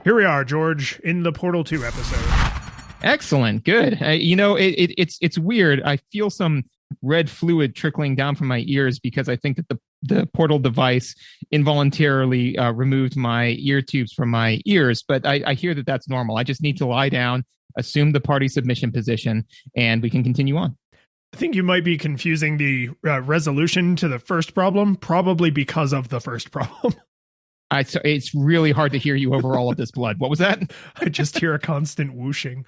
Here we are, George, in the Portal 2 episode. Excellent. Good. It's weird. I feel some red fluid trickling down from my ears because I think that the portal device involuntarily removed my ear tubes from my ears. But I hear that that's normal. I just need to lie down, assume the party submission position, and we can continue on. I think you might be confusing the resolution to the first problem, probably because of the first problem. It's really hard to hear you over all of this blood. What was that? I just hear a constant whooshing.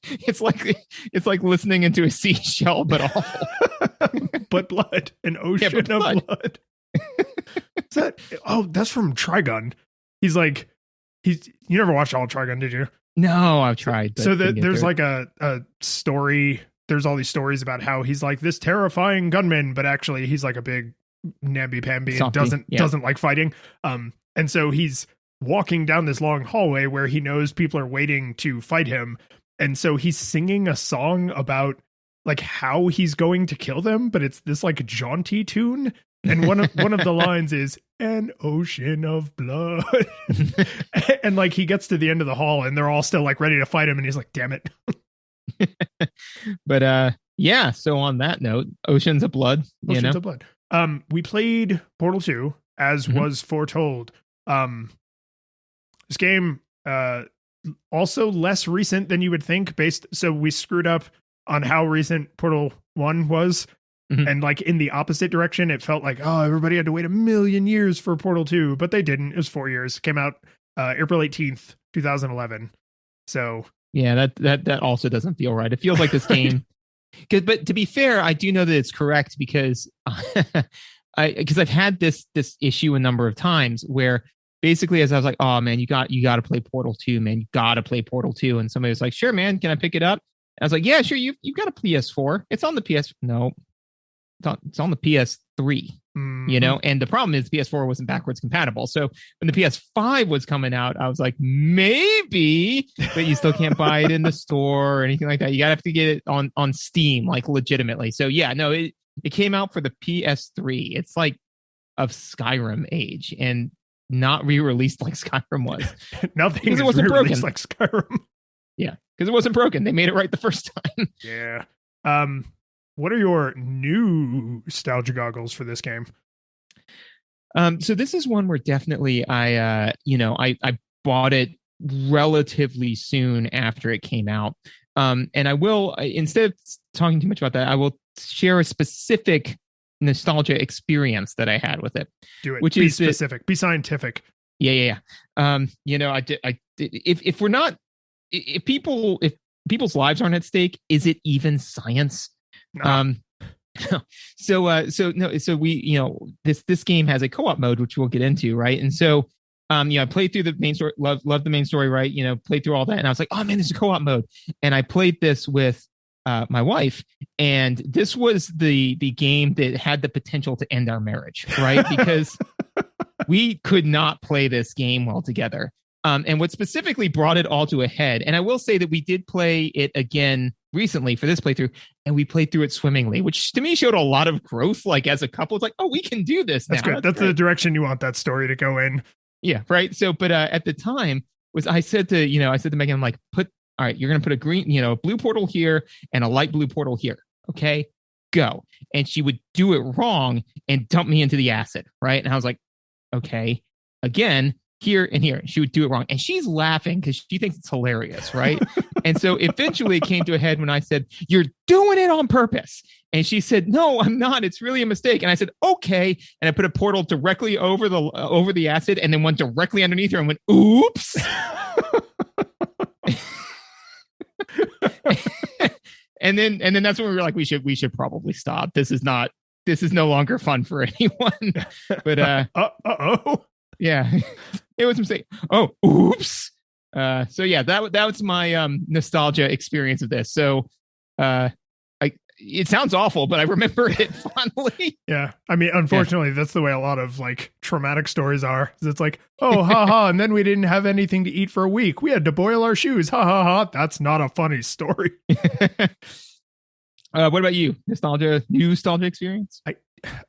It's like listening into a seashell, but awful. But blood, an ocean of blood. That's from Trigun. You never watched all Trigun, did you? No, I've tried. So there's like a story. There's all these stories about how he's like this terrifying gunman, but actually he's like a big namby-pamby and doesn't like fighting. And so he's walking down this long hallway where he knows people are waiting to fight him. And so he's singing a song about like how he's going to kill them, but it's this like jaunty tune. And one of the lines is an ocean of blood. And like he gets to the end of the hall and they're all still like ready to fight him. And he's like, damn it. But yeah. So on that note, oceans of blood, of blood. We played Portal 2 as was foretold. This game, also less recent than you would think so we screwed up on how recent Portal 1 was. And like in the opposite direction, it felt like, everybody had to wait 1,000,000 years for Portal 2, but they didn't. It was 4 years. It came out April 18th, 2011. So yeah, that also doesn't feel right. It feels like this game. But to be fair, I do know that it's correct because I've had this issue a number of times where basically as I was like, oh man, you got to play Portal 2, man, you got to play Portal 2, and somebody was like, sure, man, can I pick it up? And I was like, yeah, sure, you've got a PS4. It's on the PS. No, it's on the PS3. And the problem is PS4 wasn't backwards compatible. So when the PS5 was coming out, I was like, maybe, but you still can't buy it in the store or anything like that. You gotta have to get it on Steam, like legitimately. So yeah, no, it came out for the PS3. It's like of Skyrim age and not re-released like Skyrim was. Nothing is re-released like Skyrim. Yeah, because it wasn't broken. They made it right the first time. Yeah. What are your new nostalgia goggles for this game? So this is one where definitely I bought it relatively soon after it came out. And I will, instead of talking too much about that, I will share a specific nostalgia experience that I had with it. Do it. Be specific. Be scientific. Yeah. If people's lives aren't at stake, is it even science? No. So we, this game has a co-op mode, which we'll get into, right? And so, I played through the main story, love the main story, right? Played through all that, and I was like, oh man, there's a co-op mode, and I played this with my wife, and this was the game that had the potential to end our marriage, right? Because we could not play this game well together. And what specifically brought it all to a head, and I will say that we did play it again recently for this playthrough, and we played through it swimmingly, which to me showed a lot of growth. Like as a couple, it's like, oh, we can do this now. That's good. That's the direction you want that story to go in. Yeah, right. So, but at the time, I said to Megan, I'm like, all right, you're gonna put a green, blue portal here and a light blue portal here. Okay, go. And she would do it wrong and dump me into the acid, right? And I was like, okay, again. Here and here. She would do it wrong. And she's laughing because she thinks it's hilarious, right? And so eventually it came to a head when I said, you're doing it on purpose. And she said, no, I'm not. It's really a mistake. And I said, okay. And I put a portal directly over the acid and then went directly underneath her and went, oops. and then that's when we were like, we should probably stop. This is no longer fun for anyone. But uh-oh. Yeah, it was a mistake. Oh, oops. So yeah, that was my nostalgia experience of this. So it sounds awful, but I remember it fondly. Yeah. I mean, unfortunately, that's the way a lot of like traumatic stories are. It's like, oh, ha, and then we didn't have anything to eat for a week. We had to boil our shoes. Ha, ha, ha. That's not a funny story. What about you? New nostalgia experience?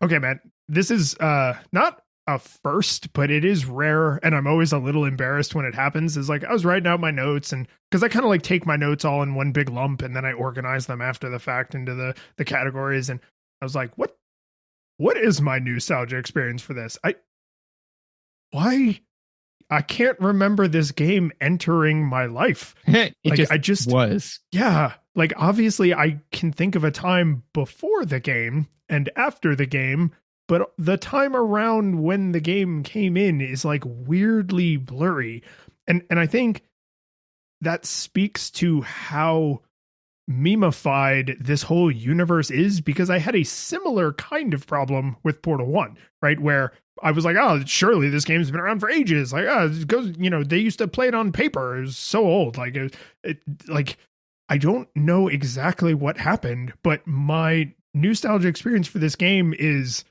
Okay, man. This is not a first, but it is rare, and I'm always a little embarrassed when it happens. Is like I was writing out my notes, and because I kind of like take my notes all in one big lump, and then I organize them after the fact into the categories. And I was like, what is my nostalgia experience for this? I can't remember this game entering my life. I just was. Yeah. Like, obviously, I can think of a time before the game and after the game, but the time around when the game came in is like weirdly blurry. And I think that speaks to how memeified this whole universe is, because I had a similar kind of problem with Portal 1, right? Where I was like, oh, surely this game's been around for ages. Like, oh, it goes, they used to play it on paper. It was so old. Like, like, I don't know exactly what happened, but my nostalgia experience for this game has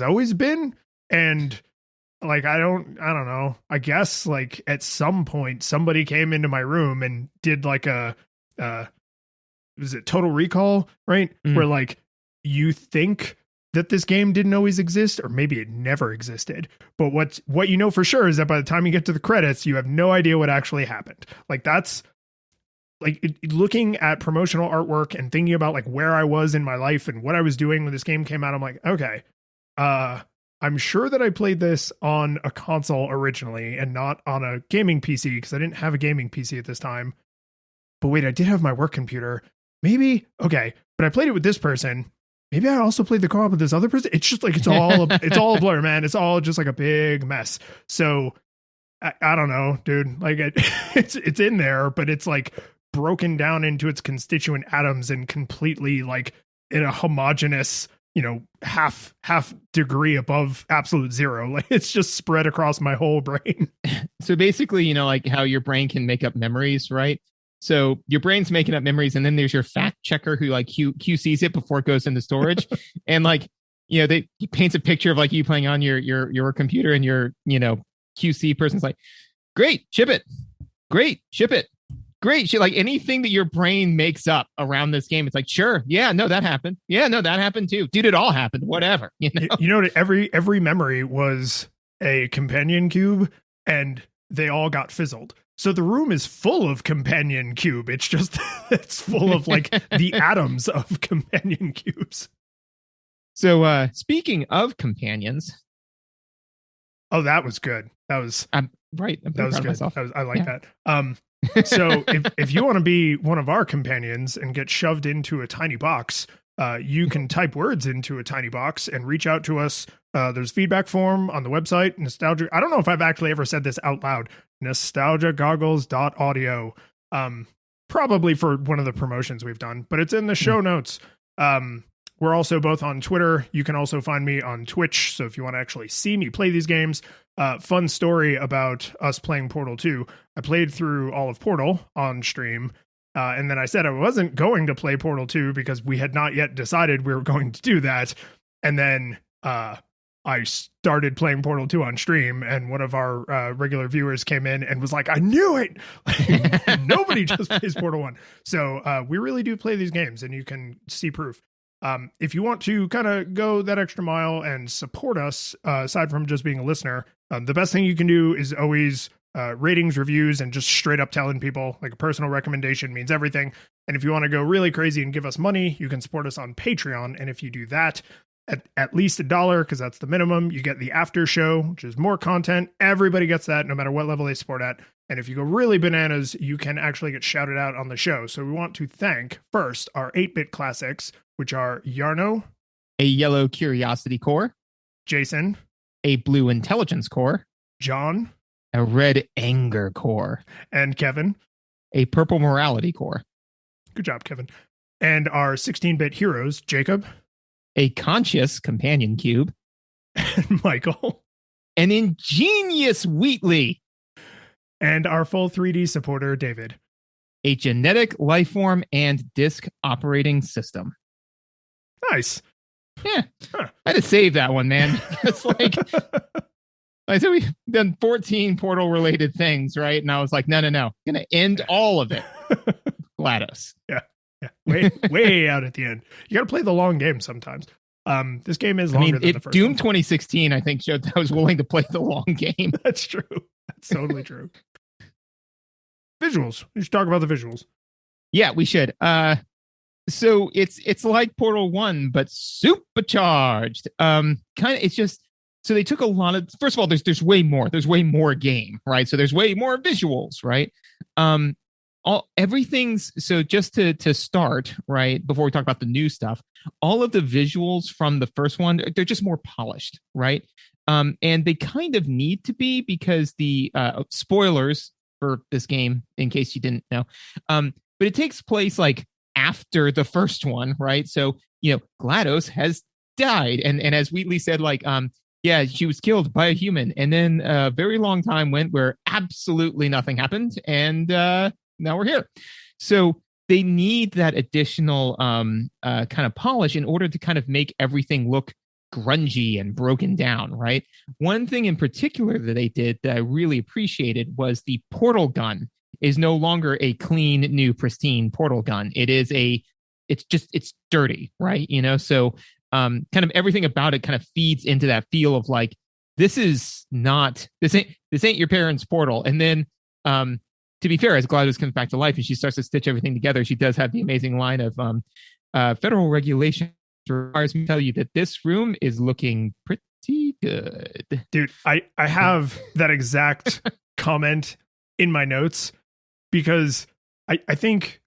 always been. And like, I don't know. I guess like at some point somebody came into my room and did like was it Total Recall, right? Where like you think that this game didn't always exist, or maybe it never existed. But what you know for sure is that by the time you get to the credits, you have no idea what actually happened. Like that's like looking at promotional artwork and thinking about like where I was in my life and what I was doing when this game came out. I'm like, okay, I'm sure that I played this on a console originally and not on a gaming PC, because I didn't have a gaming PC at this time. But wait, I did have my work computer. Maybe, okay, but I played it with this person. Maybe I also played the co-op with this other person. It's just like, it's all a blur, man. It's all just like a big mess. So I don't know, dude. Like it's in there, but it's like broken down into its constituent atoms and completely like in a homogeneous, half degree above absolute zero. Like it's just spread across my whole brain. So basically, like how your brain can make up memories, right? So your brain's making up memories, and then there's your fact checker who like QCs it before it goes into storage. And like, he paints a picture of like you playing on your computer, and your, QC person's like, great, ship it. Great, ship it. Great shit. Like anything that your brain makes up around this game, it's like, sure. Yeah, no, that happened. Yeah, no, that happened too. Dude, it all happened. Whatever. Every memory was a companion cube, and they all got fizzled. So the room is full of companion cube. It's just, it's full of like the atoms of companion cubes. So speaking of companions. Oh, that was good. That was right. That was good. I like that. So if you want to be one of our companions and get shoved into a tiny box, you can type words into a tiny box and reach out to us. There's feedback form on the website, nostalgia. I don't know if I've actually ever said this out loud. nostalgiagoggles.audio. Probably for one of the promotions we've done, but it's in the show notes. We're also both on Twitter. You can also find me on Twitch. So if you want to actually see me play these games, fun story about us playing Portal 2. I played through all of Portal on stream. And then I said I wasn't going to play Portal 2 because we had not yet decided we were going to do that. And then I started playing Portal 2 on stream, and one of our regular viewers came in and was like, I knew it! Like, nobody just plays Portal 1. So we really do play these games, and you can see proof. If you want to kind of go that extra mile and support us, aside from just being a listener, the best thing you can do is always ratings, reviews, and just straight up telling people. Like a personal recommendation means everything. And if you want to go really crazy and give us money, you can support us on Patreon. And if you do that at least $1, because that's the minimum, you get the after show, which is more content. Everybody gets that no matter what level they support at. And if you go really bananas, you can actually get shouted out on the show. So we want to thank first our 8-bit classics, which are Yarno, a yellow curiosity core, Jason, a blue intelligence core, John, a red anger core, and Kevin, a purple morality core. Good job, Kevin. And our 16-bit heroes, Jacob, a conscious companion cube, and Michael, an ingenious Wheatley, and our full 3D supporter, David, a genetic lifeform and disk operating system. Nice. Yeah. Huh. I had to save that one, man. It's like I said, we've done 14 Portal related things, right? And I was like, no. Gonna end all of it. GLaDOS. Yeah. Way out at the end. You got to play the long game sometimes. This game is longer than the first Doom one. 2016, I think, showed that I was willing to play the long game. That's true. That's totally true. Visuals. We should talk about the visuals. Yeah, we should. So it's like Portal 1, but supercharged. It's just, so they took a lot of, first of all, there's way more game, right? So there's way more visuals, right? Everything's, so just to start, right, before we talk about the new stuff, all of the visuals from the first one, they're just more polished, right? And they kind of need to be, because the spoilers for this game, in case you didn't know, but it takes place like after the first one, right? So, GLaDOS has died, and as Wheatley said, like, yeah, she was killed by a human, and then a very long time went where absolutely nothing happened, and now we're here. So they need that additional kind of polish in order to kind of make everything look grungy and broken down, right? One thing in particular that they did that I really appreciated was the portal gun is no longer a clean, new, pristine portal gun. It's dirty, right? So kind of everything about it kind of feeds into that feel of like, this ain't your parents' portal. And then to be fair, as GLaDOS comes back to life and she starts to stitch everything together, she does have the amazing line of federal regulation requires me to tell you that this room is looking pretty good. Dude, I have that exact comment in my notes, because I think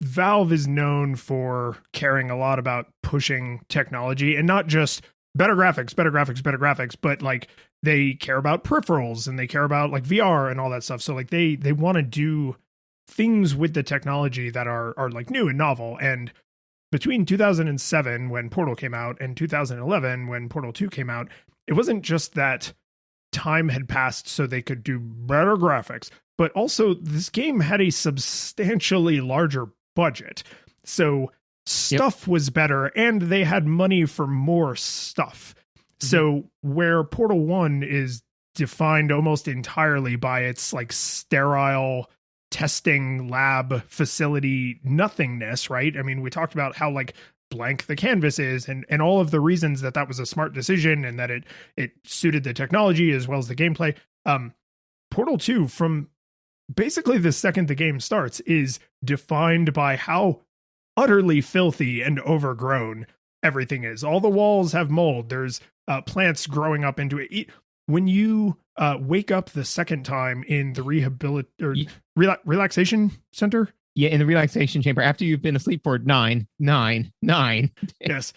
Valve is known for caring a lot about pushing technology, and not just better graphics, but like they care about peripherals and they care about like VR and all that stuff. So like they want to do things with the technology that are like new and novel. And between 2007 when Portal came out and 2011 when Portal 2 came out, it wasn't just that time had passed so they could do better graphics, but also this game had a substantially larger budget. So stuff was better, and they had money for more stuff. Mm-hmm. So where Portal 1 is defined almost entirely by its like sterile testing lab facility nothingness, right? I mean, we talked about how like blank the canvas is, and all of the reasons that was a smart decision and that it suited the technology as well as the gameplay. Portal 2, from basically the second the game starts, is defined by how utterly filthy and overgrown everything is. All the walls have mold. There's plants growing up into it. When you wake up the second time in the relaxation center. Yeah, in the relaxation chamber after you've been asleep for 9. Yes.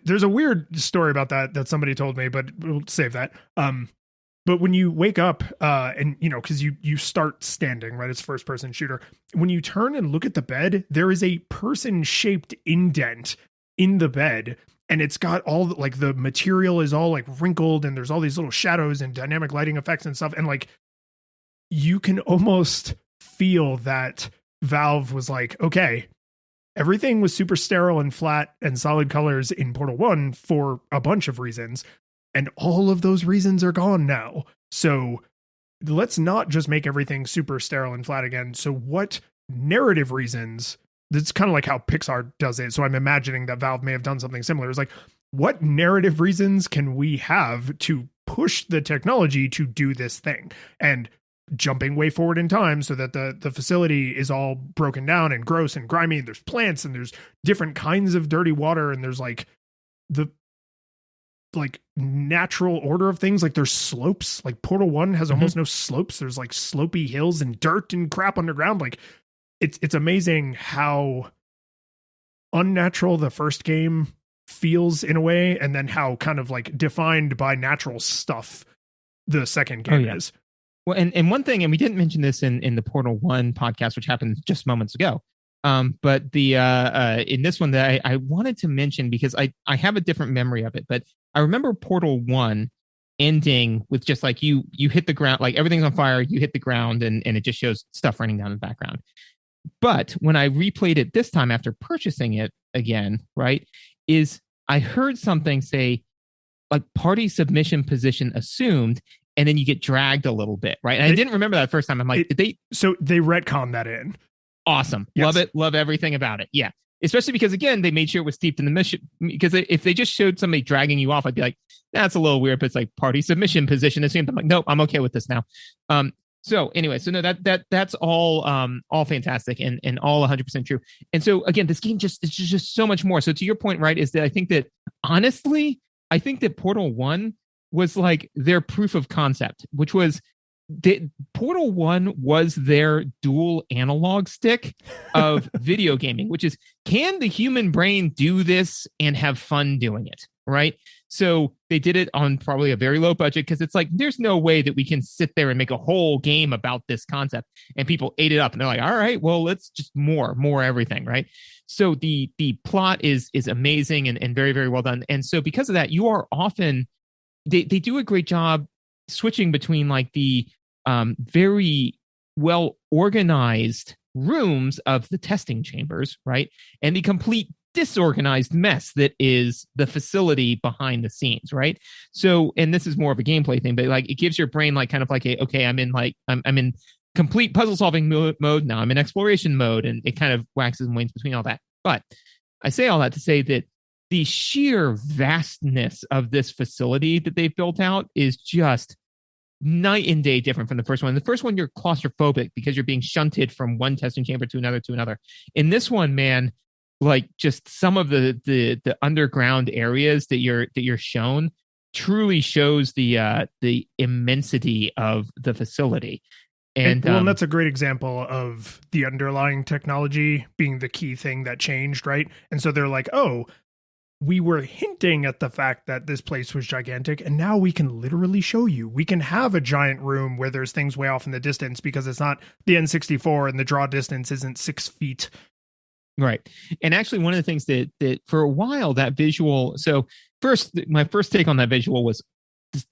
There's a weird story about that somebody told me, but we'll save that. But when you wake up, and because you start standing, right? It's first person shooter. When you turn and look at the bed, there is a person shaped indent in the bed, and it's got all like the material is all like wrinkled, and there's all these little shadows and dynamic lighting effects and stuff. And like, you can almost feel that Valve was like, okay, everything was super sterile and flat and solid colors in Portal 1 for a bunch of reasons. And all of those reasons are gone now. So let's not just make everything super sterile and flat again. So what narrative reasons? That's kind of like how Pixar does it. So I'm imagining that Valve may have done something similar. It's like, what narrative reasons can we have to push the technology to do this thing? And jumping way forward in time so that the facility is all broken down and gross and grimy, and there's plants and there's different kinds of dirty water, and there's like the like natural order of things. Like there's slopes. Like Portal 1 has almost no slopes. There's like slopey hills and dirt and crap underground. Like it's amazing how unnatural the first game feels in a way, and then how kind of like defined by natural stuff the second game is. Well, and one thing, and we didn't mention this in the Portal 1 podcast, which happened just moments ago. But the in this one that I wanted to mention, because I have a different memory of it, but I remember Portal 1 ending with just like you hit the ground, like everything's on fire, you hit the ground, and it just shows stuff running down in the background. But when I replayed it this time after purchasing it again, right, is I heard something say like party submission position assumed, and then you get dragged a little bit, right? And I didn't remember that first time. I'm like, did they? So they retcon that in. Awesome. Yes. Love it. Love everything about it. Yeah. especially because again they made sure it was steeped in the mission. Because if they just showed somebody dragging you off, I'd be like, that's a little weird. But it's like party submission position. It seemed I'm like, nope, I'm okay with this now. So anyway, so no, that's all fantastic and all 100% true. And so again, this game it's just so much more. So to your point, right, is that I think that honestly, I think that Portal 1 was like their proof of concept, which was Portal 1 was their dual analog stick of video gaming, which is, can the human brain do this and have fun doing it, right? So they did it on probably a very low budget because it's like, there's no way that we can sit there and make a whole game about this concept. And people ate it up and they're like, all right, well, let's just more everything, right? So the plot is amazing and very, very well done. And so because of that, you are often, they do a great job switching between like the very well organized rooms of the testing chambers, right? And the complete disorganized mess that is the facility behind the scenes, right? So, and this is more of a gameplay thing, but like it gives your brain like kind of like I'm in complete puzzle solving mode now. I'm in exploration mode, and it kind of waxes and wanes between all that. But I say all that to say that the sheer vastness of this facility that they've built out is just night and day different from the first one. The first one, you're claustrophobic because you're being shunted from one testing chamber to another. In this one, man, like just some of the underground areas that you're shown truly shows the immensity of the facility. And that's a great example of the underlying technology being the key thing that changed, right? And so they're like, oh, we were hinting at the fact that this place was gigantic, and now we can literally show you. We can have a giant room where there's things way off in the distance because it's not the N64 and the draw distance isn't 6 feet. Right. And actually, one of the things that for a while, that visual. So my first take on that visual was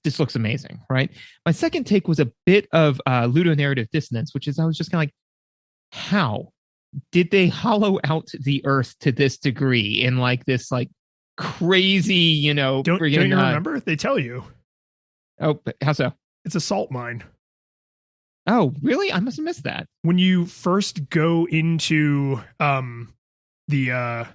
this looks amazing, right? My second take was a bit of ludonarrative dissonance, which is I was just kind of like, how did they hollow out the earth to this degree in like this like crazy, don't you remember? They tell you. Oh, how so? It's a salt mine. Oh, really? I must have missed that. When you first go into the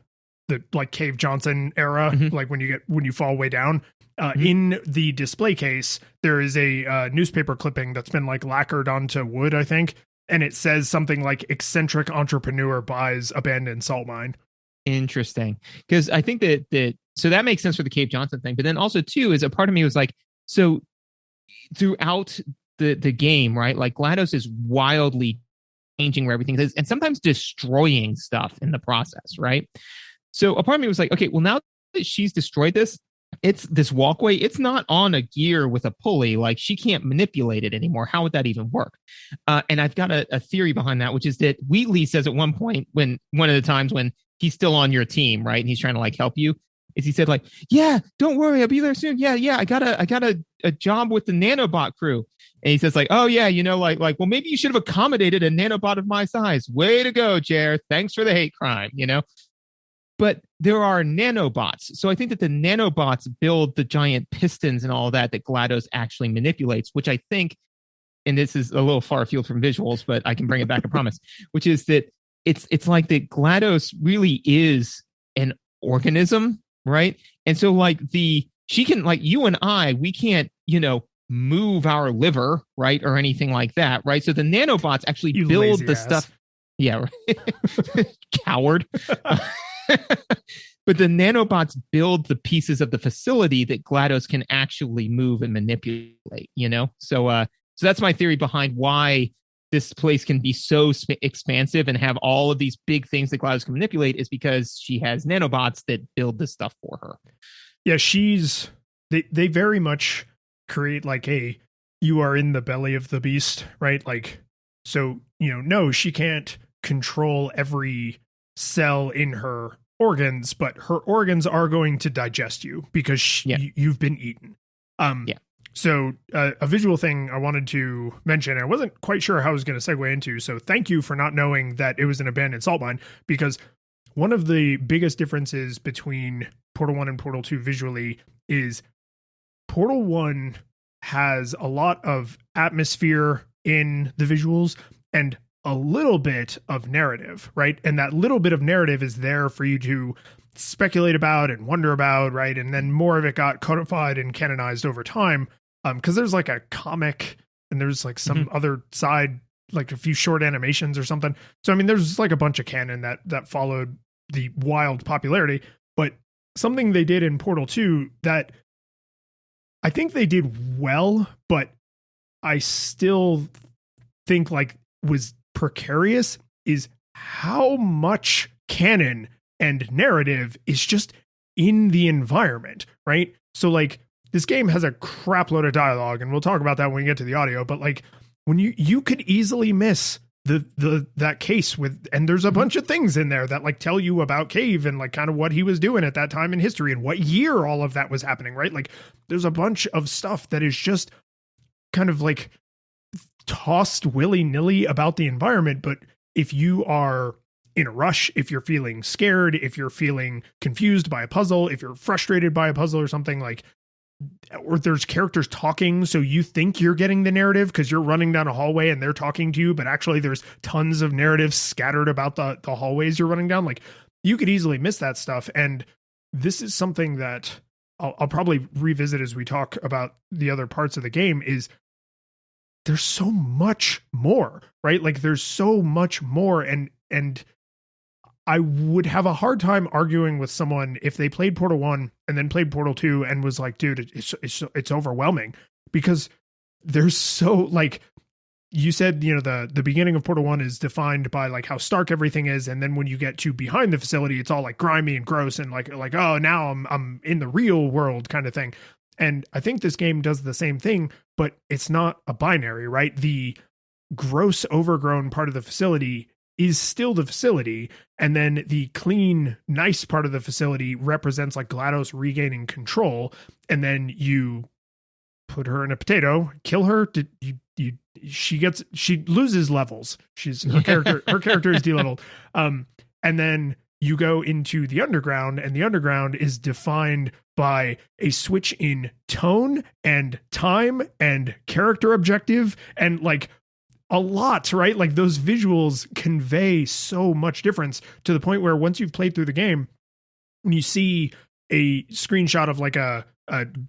like Cave Johnson era, mm-hmm. like when you fall way down, mm-hmm. in the display case, there is a newspaper clipping that's been like lacquered onto wood, I think, and it says something like "eccentric entrepreneur buys abandoned salt mine." Interesting, because I think that so that makes sense for the Cave Johnson thing, but then also too is a part of me was like, so throughout the game, right? Like GLaDOS is wildly changing where everything is, and sometimes destroying stuff in the process, right? So a part of me was like, okay, well now that she's destroyed this, it's this walkway. It's not on a gear with a pulley. Like she can't manipulate it anymore. How would that even work? And I've got a theory behind that, which is that Wheatley says at one point when one of the times when he's still on your team, right? And he's trying to like help you. Is he said like, yeah, don't worry, I'll be there soon. Yeah, I got a job with the nanobot crew. And he says like, oh yeah, like, well, maybe you should have accommodated a nanobot of my size. Way to go, Jer. Thanks for the hate crime, But there are nanobots. So I think that the nanobots build the giant pistons and all that GLaDOS actually manipulates, which I think, and this is a little far afield from visuals, but I can bring it back, I promise, which is that it's like that GLaDOS really is an organism, right? And so like she can, like you and I, we can't, move our liver, right? Or anything like that, right? So the nanobots actually build the stuff. Yeah, right. Coward. But the nanobots build the pieces of the facility that GLaDOS can actually move and manipulate, So that's my theory behind why this place can be so expansive and have all of these big things that GLaDOS can manipulate is because she has nanobots that build this stuff for her. Yeah, they very much create like, hey, you are in the belly of the beast, right? Like, so, no, she can't control every cell in her organs, but her organs are going to digest you because you've been eaten. So a visual thing I wanted to mention, I wasn't quite sure how I was going to segue into, so thank you for not knowing that it was an abandoned salt mine, because one of the biggest differences between Portal 1 and Portal 2 visually is Portal 1 has a lot of atmosphere in the visuals, and a little bit of narrative, right? And that little bit of narrative is there for you to speculate about and wonder about, right? And then more of it got codified and canonized over time. Because there's like a comic and there's like some other side, like a few short animations or something. So I mean, there's like a bunch of canon that followed the wild popularity. But something they did in Portal 2 that I think they did well, but I still think like was precarious, is how much canon and narrative is just in the environment, right? So like this game has a crap load of dialogue, and we'll talk about that when we get to the audio, but like when you could easily miss that case with, and there's a bunch of things in there that like tell you about Cave and like kind of what he was doing at that time in history and what year all of that was happening, right? Like there's a bunch of stuff that is just kind of like tossed willy-nilly about the environment. But if you are in a rush, if you're feeling scared, if you're feeling confused by a puzzle, if you're frustrated by a puzzle or something, like, or there's characters talking, so you think you're getting the narrative because you're running down a hallway and they're talking to you, but actually there's tons of narratives scattered about the hallways you're running down. Like you could easily miss that stuff. And this is something that I'll probably revisit as we talk about the other parts of the game, is there's so much more, right? Like there's so much more. And I would have a hard time arguing with someone if they played Portal 1 and then played Portal 2 and was like, dude, it's overwhelming, because there's so, like you said, you know, the beginning of Portal 1 is defined by like how stark everything is, and then when you get to behind the facility, it's all like grimy and gross and like oh, now I'm in the real world kind of thing. And I think this game does the same thing, but it's not a binary, right? The gross, overgrown part of the facility is still the facility, and then the clean, nice part of the facility represents like GLaDOS regaining control, and then you put her in a potato, kill her. She loses levels. Her character is de-leveled. And then you go into the underground, and the underground is defined by a switch in tone and time and character objective and like a lot, right? Like those visuals convey so much difference to the point where once you've played through the game, when you see a screenshot of like a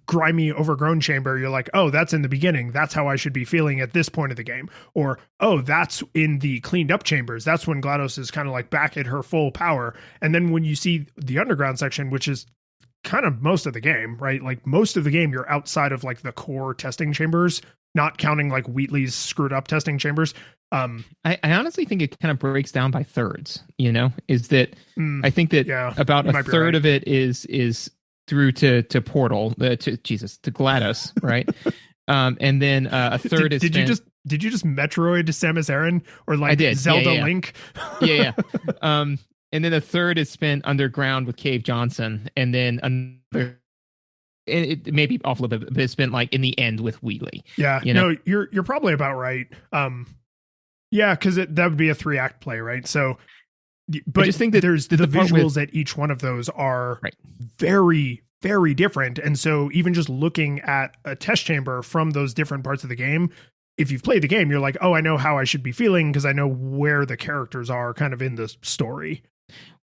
grimy, overgrown chamber, you're like, oh, that's in the beginning. That's how I should be feeling at this point of the game. Or, oh, that's in the cleaned up chambers. That's when GLaDOS is kind of like back at her full power. And then when you see the underground section, which is kind of most of the game, right? Like most of the game, you're outside of like the core testing chambers, not counting like Wheatley's screwed up testing chambers. I honestly think it kind of breaks down by thirds, you know, is that I think that about a third of it is through to Portal, to GLaDOS, right? And then a third is did you just Metroid Samus Aran or like Zelda Link? Yeah. And then a third is spent underground with Cave Johnson, and then another, it may be off a little bit, but it's spent like in the end with Wheatley. Yeah, you know? No, you're probably about right. Yeah, because that would be a 3-act play, right? So, but I just think that there's the visuals at each one of those are very, very different, and so even just looking at a test chamber from those different parts of the game, if you've played the game, you're like, oh, I know how I should be feeling because I know where the characters are kind of in the story.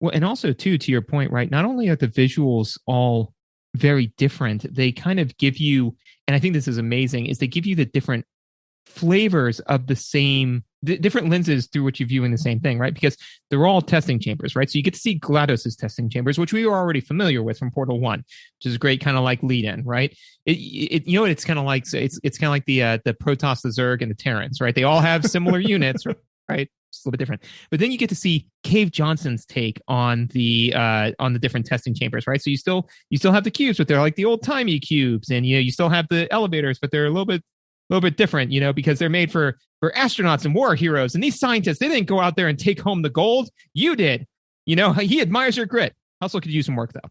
Well, and also too, to your point, right? Not only are the visuals all very different, they kind of give you, and I think this is amazing, is they give you the different flavors of the same, different lenses through which you're viewing the same thing, right? Because they're all testing chambers, right? So you get to see GLaDOS's testing chambers, which we were already familiar with from Portal 1, which is a great kind of like lead-in, right? It you know what it's kind of like? It's kind of like the Protoss, the Zerg, and the Terrans, right? They all have similar units, right? It's a little bit different. But then you get to see Cave Johnson's take on the different testing chambers, right? So you still have the cubes, but they're like the old-timey cubes, and you still have the elevators, but they're a little bit different, you know, because they're made for astronauts and war heroes. And these scientists, they didn't go out there and take home the gold. You did. You know, he admires your grit. Hustle could use some work though.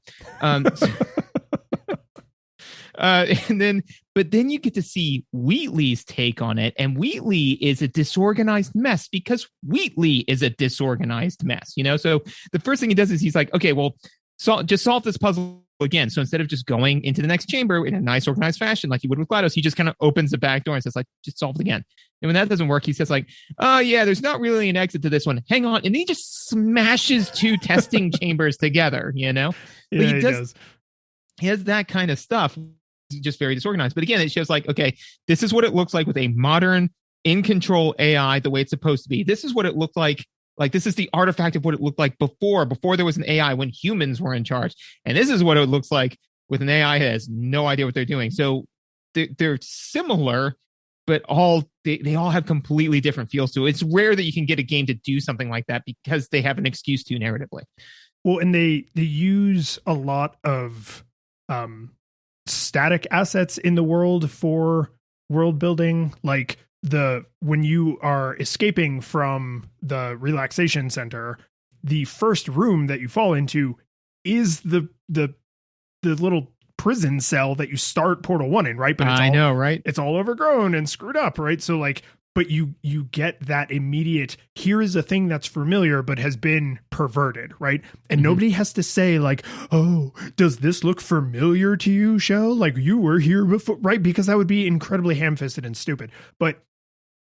But then you get to see Wheatley's take on it, and Wheatley is a disorganized mess because Wheatley is a disorganized mess, you know? So the first thing he does is he's like, okay, well, just solve this puzzle again. So instead of just going into the next chamber in a nice organized fashion like you would with GLaDOS, he just kind of opens the back door and says like, just solve it again. And when that doesn't work, he says like, "Oh yeah, there's not really an exit to this one. Hang on," and then he just smashes two testing chambers together. Yeah, he does. He has that kind of stuff. He's just very disorganized. But again, it shows like, okay, this is what it looks like with a modern, in control AI, the way it's supposed to be. This is what it looked like. Like this is the artifact of what it looked like before there was an AI when humans were in charge. And this is what it looks like with an AI that has no idea what they're doing. So they're similar, but they all have completely different feels to it. It's rare that you can get a game to do something like that because they have an excuse to narratively. Well, and they use a lot of static assets in the world for world building, like when you are escaping from the relaxation center, the first room that you fall into is the little prison cell that you start Portal 1 in, right? But I know, right? It's all overgrown and screwed up, right? So like, but you get that immediate, here is a thing that's familiar but has been perverted, right? And nobody has to say like, oh, does this look familiar to you, Shell? Like you were here before, right? Because that would be incredibly ham-fisted and stupid. But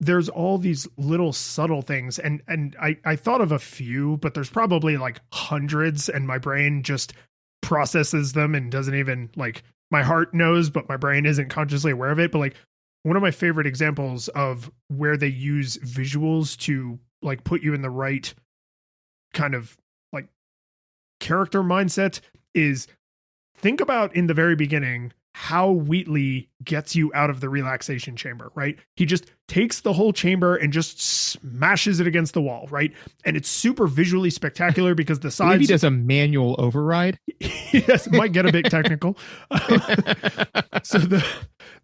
there's all these little subtle things, and I thought of a few, but there's probably like hundreds, and my brain just processes them and doesn't even, like, my heart knows, but my brain isn't consciously aware of it. But like, one of my favorite examples of where they use visuals to like put you in the right kind of like character mindset is, think about in the very beginning how Wheatley gets you out of the relaxation chamber, right? He just takes the whole chamber and just smashes it against the wall, right? And it's super visually spectacular because the sides... Maybe he does a manual override. Yes, it might get a bit technical. So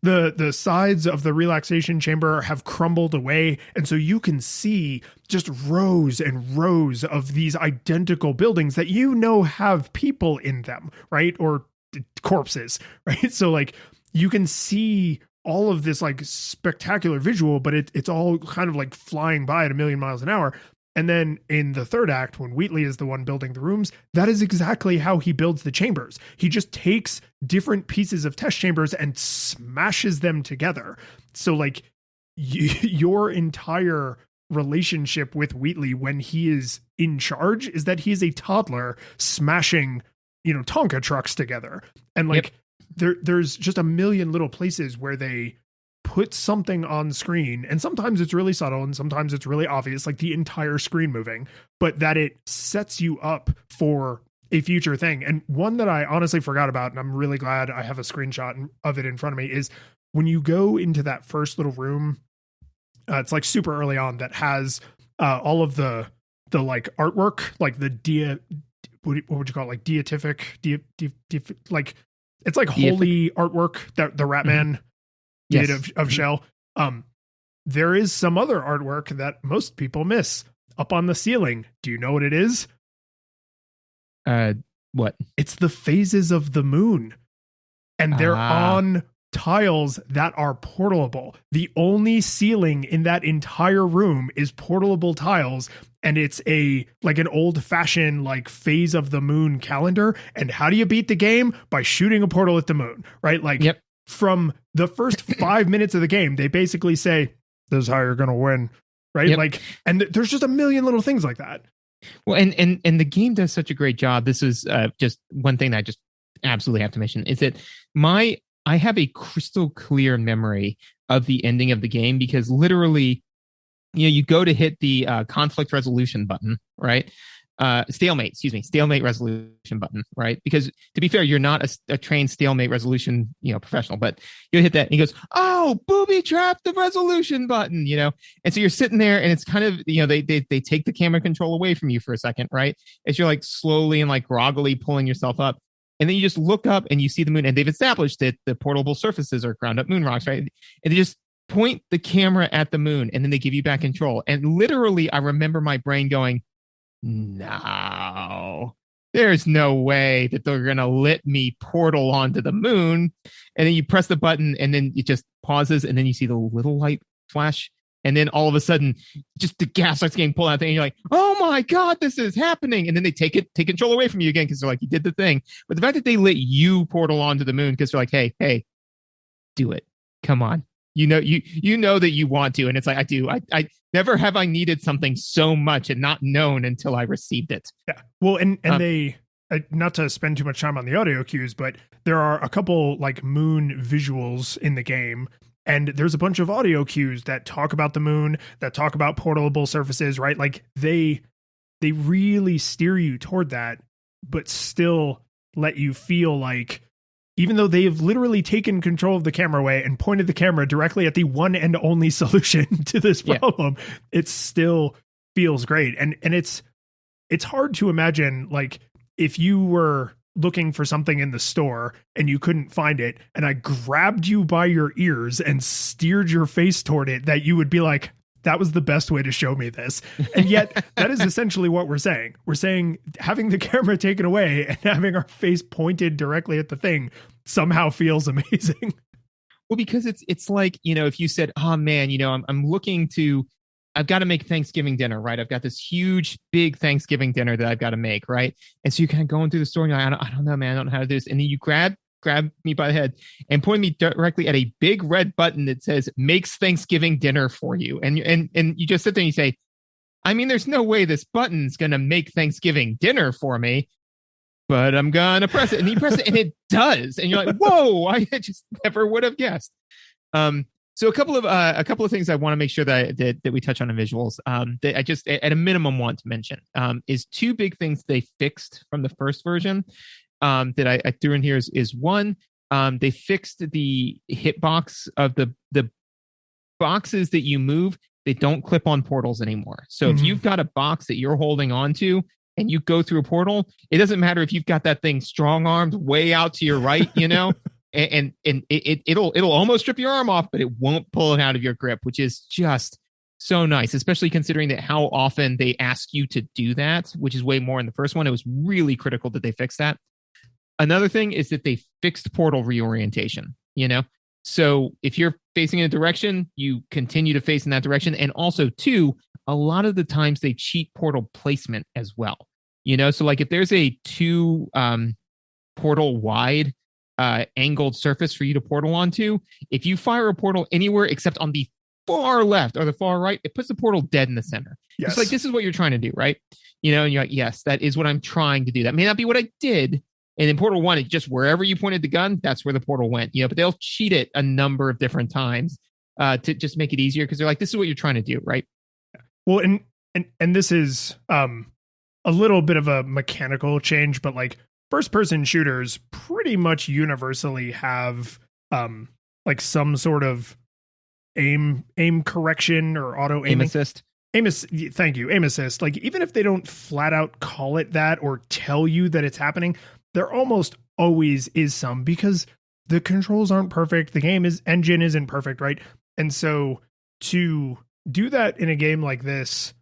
the sides of the relaxation chamber have crumbled away, and so you can see just rows and rows of these identical buildings that have people in them, right? Or corpses, right? So like, you can see all of this like spectacular visual, but it's all kind of like flying by at 1,000,000 miles an hour. And then in the third act, when Wheatley is the one building the rooms, that is exactly how he builds the chambers. He just takes different pieces of test chambers and smashes them together. So like, your entire relationship with Wheatley when he is in charge is that he is a toddler smashing Tonka trucks together. And like, there's just a million little places where they put something on screen, and sometimes it's really subtle and sometimes it's really obvious, like the entire screen moving, but that it sets you up for a future thing. And one that I honestly forgot about, and I'm really glad I have a screenshot of it in front of me, is when you go into that first little room, it's like super early on, that has all of the like artwork, like the what would you call it? Like deific, like it's like holy artwork that the Ratman did of Shell. There is some other artwork that most people miss up on the ceiling. Do you know what it is? What? It's the phases of the moon, and they're on tiles that are portalable. The only ceiling in that entire room is portalable tiles, and it's like an old-fashioned like phase of the moon calendar. And how do you beat the game? By shooting a portal at the moon, right? Like, from the first 5 minutes of the game, they basically say, this is how you're gonna win, right? Like, and there's just a million little things like that. Well, and the game does such a great job. This is just one thing that I just absolutely have to mention, is that I have a crystal clear memory of the ending of the game, because literally, you go to hit the conflict resolution button, right? Stalemate resolution button, right? Because to be fair, you're not a trained stalemate resolution, professional, but you hit that and he goes, oh, booby trap the resolution button, And so you're sitting there, and it's kind of, they take the camera control away from you for a second, right? As you're like slowly and like groggily pulling yourself up. And then you just look up and you see the moon, and they've established that the portable surfaces are ground up moon rocks, right? And they just point the camera at the moon, and then they give you back control. And literally, I remember my brain going, no, there's no way that they're going to let me portal onto the moon. And then you press the button, and then it just pauses, and then you see the little light flash. And then all of a sudden, just the gas starts getting pulled out there, and you're like, oh my God, this is happening. And then they take control away from you again, because they're like, you did the thing. But the fact that they let you portal onto the moon, because they're like, hey, do it. Come on. you know that you want to, and it's like I do. I never have I needed something so much and not known until I received it. Yeah. Well, and they not to spend too much time on the audio cues, but there are a couple like moon visuals in the game. And there's a bunch of audio cues that talk about the moon, that talk about portable surfaces, right? Like they really steer you toward that, but still let you feel like, even though they have literally taken control of the camera away and pointed the camera directly at the one and only solution to this problem, it still feels great. And it's hard to imagine, like, if you were looking for something in the store and you couldn't find it, and I grabbed you by your ears and steered your face toward it, that you would be like, that was the best way to show me this. And yet that is essentially what we're saying. We're saying having the camera taken away and having our face pointed directly at the thing somehow feels amazing. Well, because it's like, if you said, oh man, I'm looking to, I've got to make Thanksgiving dinner, right? I've got this huge, big Thanksgiving dinner that I've got to make, right? And so you're kind of going through the store and you're like, I don't know, man, I don't know how to do this. And then you grab me by the head and point me directly at a big red button that says makes Thanksgiving dinner for you. And you just sit there and you say, I mean, there's no way this button's going to make Thanksgiving dinner for me, but I'm going to press it. And you press it and it does. And you're like, whoa, I just never would have guessed. So a couple of things I want to make sure that we touch on in visuals, that I just at a minimum want to mention, is two big things they fixed from the first version, that I threw in here is one, they fixed the hitbox of the boxes that you move. They don't clip on portals anymore. So if you've got a box that you're holding on to and you go through a portal, it doesn't matter if you've got that thing strong armed way out to your right, and it'll almost strip your arm off, but it won't pull it out of your grip, which is just so nice, especially considering that how often they ask you to do that, which is way more in the first one. It was really critical that they fixed that. Another thing is that they fixed portal reorientation, so if you're facing in a direction, you continue to face in that direction. And also, too, a lot of the times they cheat portal placement as well, so like if there's a 2 portal wide angled surface for you to portal onto, if you fire a portal anywhere except on the far left or the far right, it puts the portal dead in the center. Yes. It's like, this is what you're trying to do, right? And you're like, yes, that is what I'm trying to do. That may not be what I did. And in Portal 1, it's just wherever you pointed the gun, that's where the portal went. But they'll cheat it a number of different times to just make it easier, because they're like, this is what you're trying to do, right? Well, and this is a little bit of a mechanical change, but like first-person shooters pretty much universally have like some sort of aim correction or auto aim assist. Thank you. Aim assist. Like, even if they don't flat out call it that or tell you that it's happening, there almost always is some, because the controls aren't perfect. The engine isn't perfect, right? And so to do that in a game like this,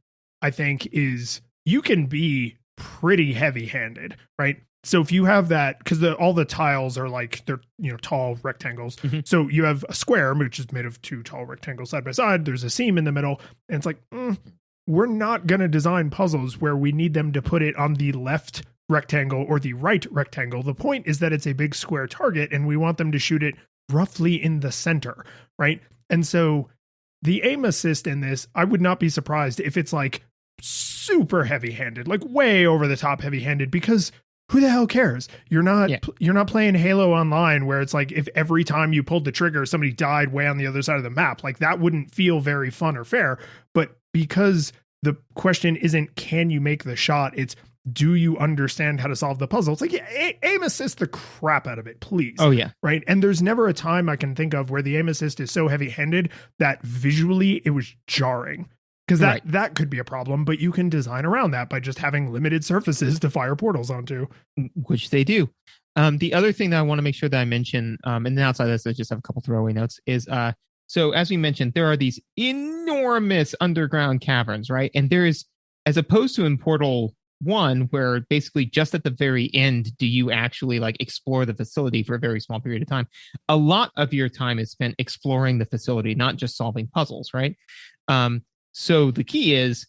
I think you can be pretty heavy-handed, right? So if you have that, because all the tiles are like, they're tall rectangles. Mm-hmm. So you have a square, which is made of 2 tall rectangles side by side. There's a seam in the middle, and it's like, we're not going to design puzzles where we need them to put it on the left rectangle or the right rectangle. The point is that it's a big square target, and we want them to shoot it roughly in the center, right? And so the aim assist in this, I would not be surprised if it's like super heavy-handed, like way over the top heavy-handed, because who the hell cares? You're not playing Halo Online, where it's like if every time you pulled the trigger, somebody died way on the other side of the map. Like, that wouldn't feel very fun or fair. But because the question isn't, can you make the shot? It's, do you understand how to solve the puzzle? It's like, aim assist the crap out of it, please. Oh, yeah. Right? And there's never a time I can think of where the aim assist is so heavy-handed that visually it was jarring. Because that could be a problem, but you can design around that by just having limited surfaces to fire portals onto. Which they do. The other thing that I want to make sure that I mention, and then outside of this, I just have a couple throwaway notes, is so as we mentioned, there are these enormous underground caverns, right? And there is, as opposed to in Portal 1, where basically just at the very end do you actually like explore the facility for a very small period of time, a lot of your time is spent exploring the facility, not just solving puzzles, right? So the key is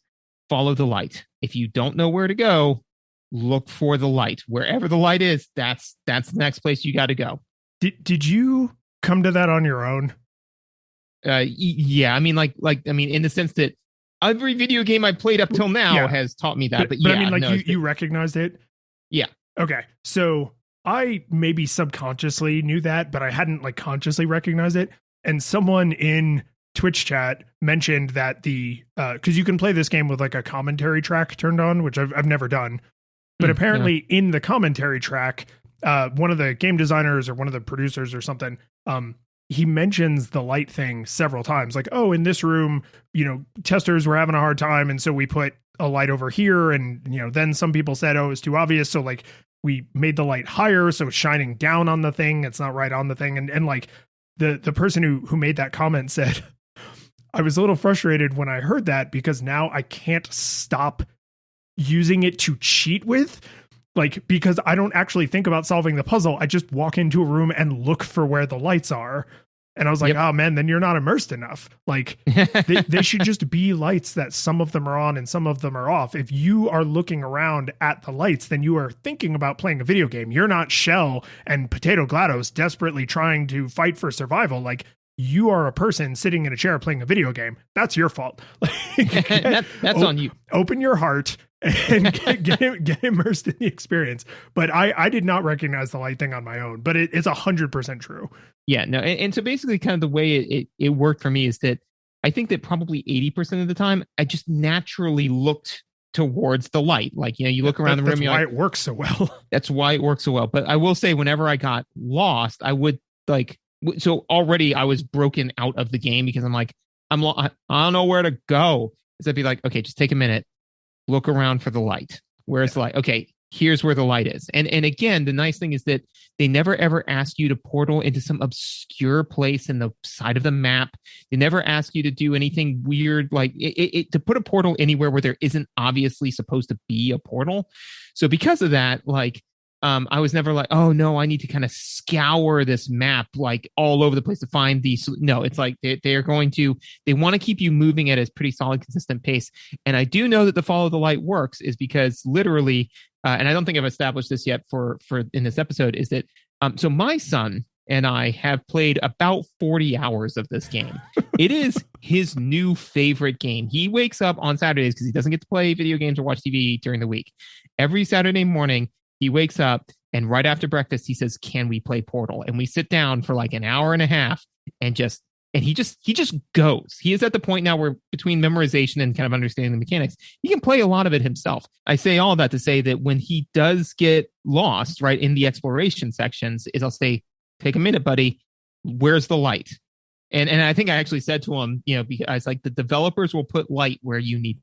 follow the light. If you don't know where to go, look for the light. Wherever the light is, that's the next place you got to go. Did you come to that on your own? Yeah, I mean, I mean, in the sense that every video game I played up till now has taught me that. But yeah, I mean, like no, you recognized it. Yeah. Okay, so I maybe subconsciously knew that, but I hadn't like consciously recognized it. And someone in Twitch chat mentioned that because you can play this game with like a commentary track turned on, which I've never done. But apparently in the commentary track, one of the game designers or one of the producers or something, he mentions the light thing several times. Like, oh, in this room, testers were having a hard time. And so we put a light over here. And, then some people said, oh, it's too obvious. So like we made the light higher. So it's shining down on the thing. It's not right on the thing. And like the person who made that comment said, I was a little frustrated when I heard that because now I can't stop using it to cheat with, like, because I don't actually think about solving the puzzle. I just walk into a room and look for where the lights are. And I was like, oh man, then you're not immersed enough. Like they should just be lights that some of them are on and some of them are off. If you are looking around at the lights, then you are thinking about playing a video game. You're not Shell and Potato GLaDOS desperately trying to fight for survival. Like, you are a person sitting in a chair playing a video game. That's your fault. That's on you. Open your heart and get immersed in the experience. But I did not recognize the light thing on my own, but it's 100% true. Yeah, no. And so basically kind of the way it worked for me is that I think that probably 80% of the time, I just naturally looked towards the light. Like, you look around the room. That's why it works so well. That's why it works so well. But I will say whenever I got lost, I would so already I was broken out of the game because I'm like, I don't know where to go. So I'd be like, okay, just take a minute, look around for the light. Where's the light? Okay, here's where the light is. And again, the nice thing is that they never ever ask you to portal into some obscure place in the side of the map. They never ask you to do anything weird, like to put a portal anywhere where there isn't obviously supposed to be a portal. So because of that, like, I was never like, oh no, I need to kind of scour this map like all over the place to find these. No, it's like they want to keep you moving at a pretty solid, consistent pace. And I do know that the follow the light works is because literally, and I don't think I've established this yet for in this episode, is that so my son and I have played about 40 hours of this game. It is his new favorite game. He wakes up on Saturdays because he doesn't get to play video games or watch TV during the week. Every Saturday morning, he wakes up and right after breakfast, he says, can we play Portal? And we sit down for like an hour and a half and he just goes. He is at the point now where between memorization and kind of understanding the mechanics, he can play a lot of it himself. I say all that to say that when he does get lost, right, in the exploration sections, is I'll say, take a minute, buddy. Where's the light? And I think I actually said to him, because I was like, the developers will put light where you need.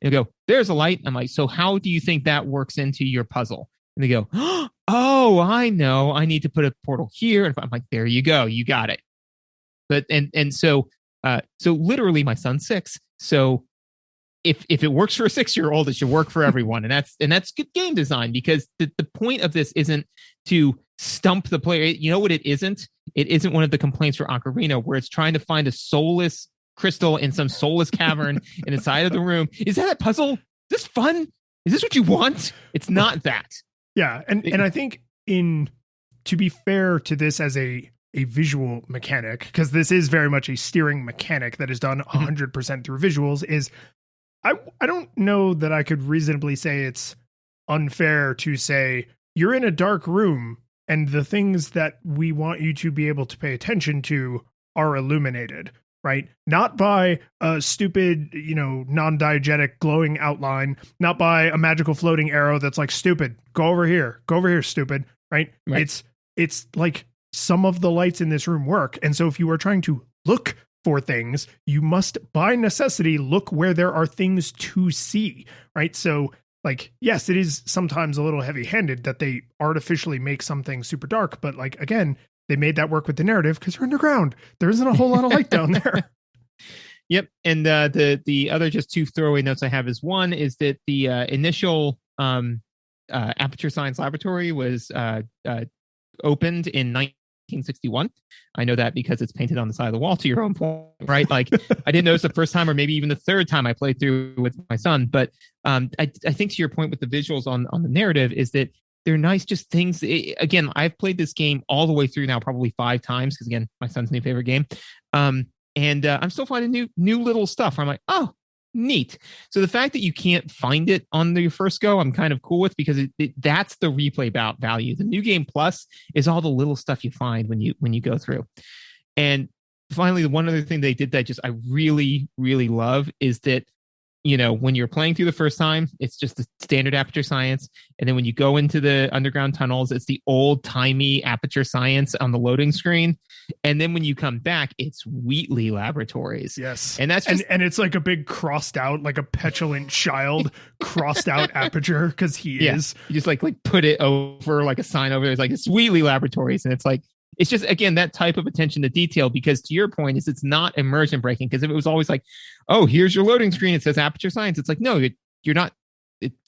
And they go, there's a light. I'm like, so how do you think that works into your puzzle? And they go, oh, I know. I need to put a portal here. And I'm like, there you go. You got it. But so literally my son's 6. So if it works for a 6-year-old, it should work for everyone. And that's good game design because the point of this isn't to stump the player. You know what it isn't? It isn't one of the complaints for Ocarina where it's trying to find a soulless crystal in some soulless cavern in the side of the room. Is that a puzzle? Is this fun? Is this what you want? It's not that. Yeah. And I think to be fair to this as a visual mechanic, because this is very much a steering mechanic that is done 100% through visuals, is I don't know that I could reasonably say it's unfair to say you're in a dark room and the things that we want you to be able to pay attention to are illuminated, right? Not by a stupid, non-diegetic glowing outline, not by a magical floating arrow that's like, stupid, go over here, stupid, right? It's like some of the lights in this room work. And so if you are trying to look for things, you must by necessity look where there are things to see, right? So like, yes, it is sometimes a little heavy-handed that they artificially make something super dark, but like, again, they made that work with the narrative because you're underground. There isn't a whole lot of light down there. Yep. And the other just 2 throwaway notes I have is one is that the initial Aperture Science Laboratory was opened in 1961. I know that because it's painted on the side of the wall, to your own point, right? Like I didn't notice the first time or maybe even the third time I played through with my son. But I think to your point with the visuals on the narrative is that they're nice, just things. Again, I've played this game all the way through now, probably 5 times, because again, my son's new favorite game. And I'm still finding new little stuff where I'm like, oh, neat. So the fact that you can't find it on your first go, I'm kind of cool with, because that's the replay value. The New Game Plus is all the little stuff you find when you go through. And finally, the one other thing they did that I really, really love is that, when you're playing through the first time, it's just the standard aperture science. And then when you go into the underground tunnels, it's the old timey aperture science on the loading screen. And then when you come back, it's Wheatley Laboratories. Yes. And that's just, and it's like a big crossed out, like a petulant child crossed out aperture, because he is. You just like put it over like a sign over there. It's like it's Wheatley Laboratories. And it's like, it's just, again, that type of attention to detail, because to your point is it's not immersion breaking. Because if it was always like, oh, here's your loading screen, it says aperture science. It's like, no, you're not.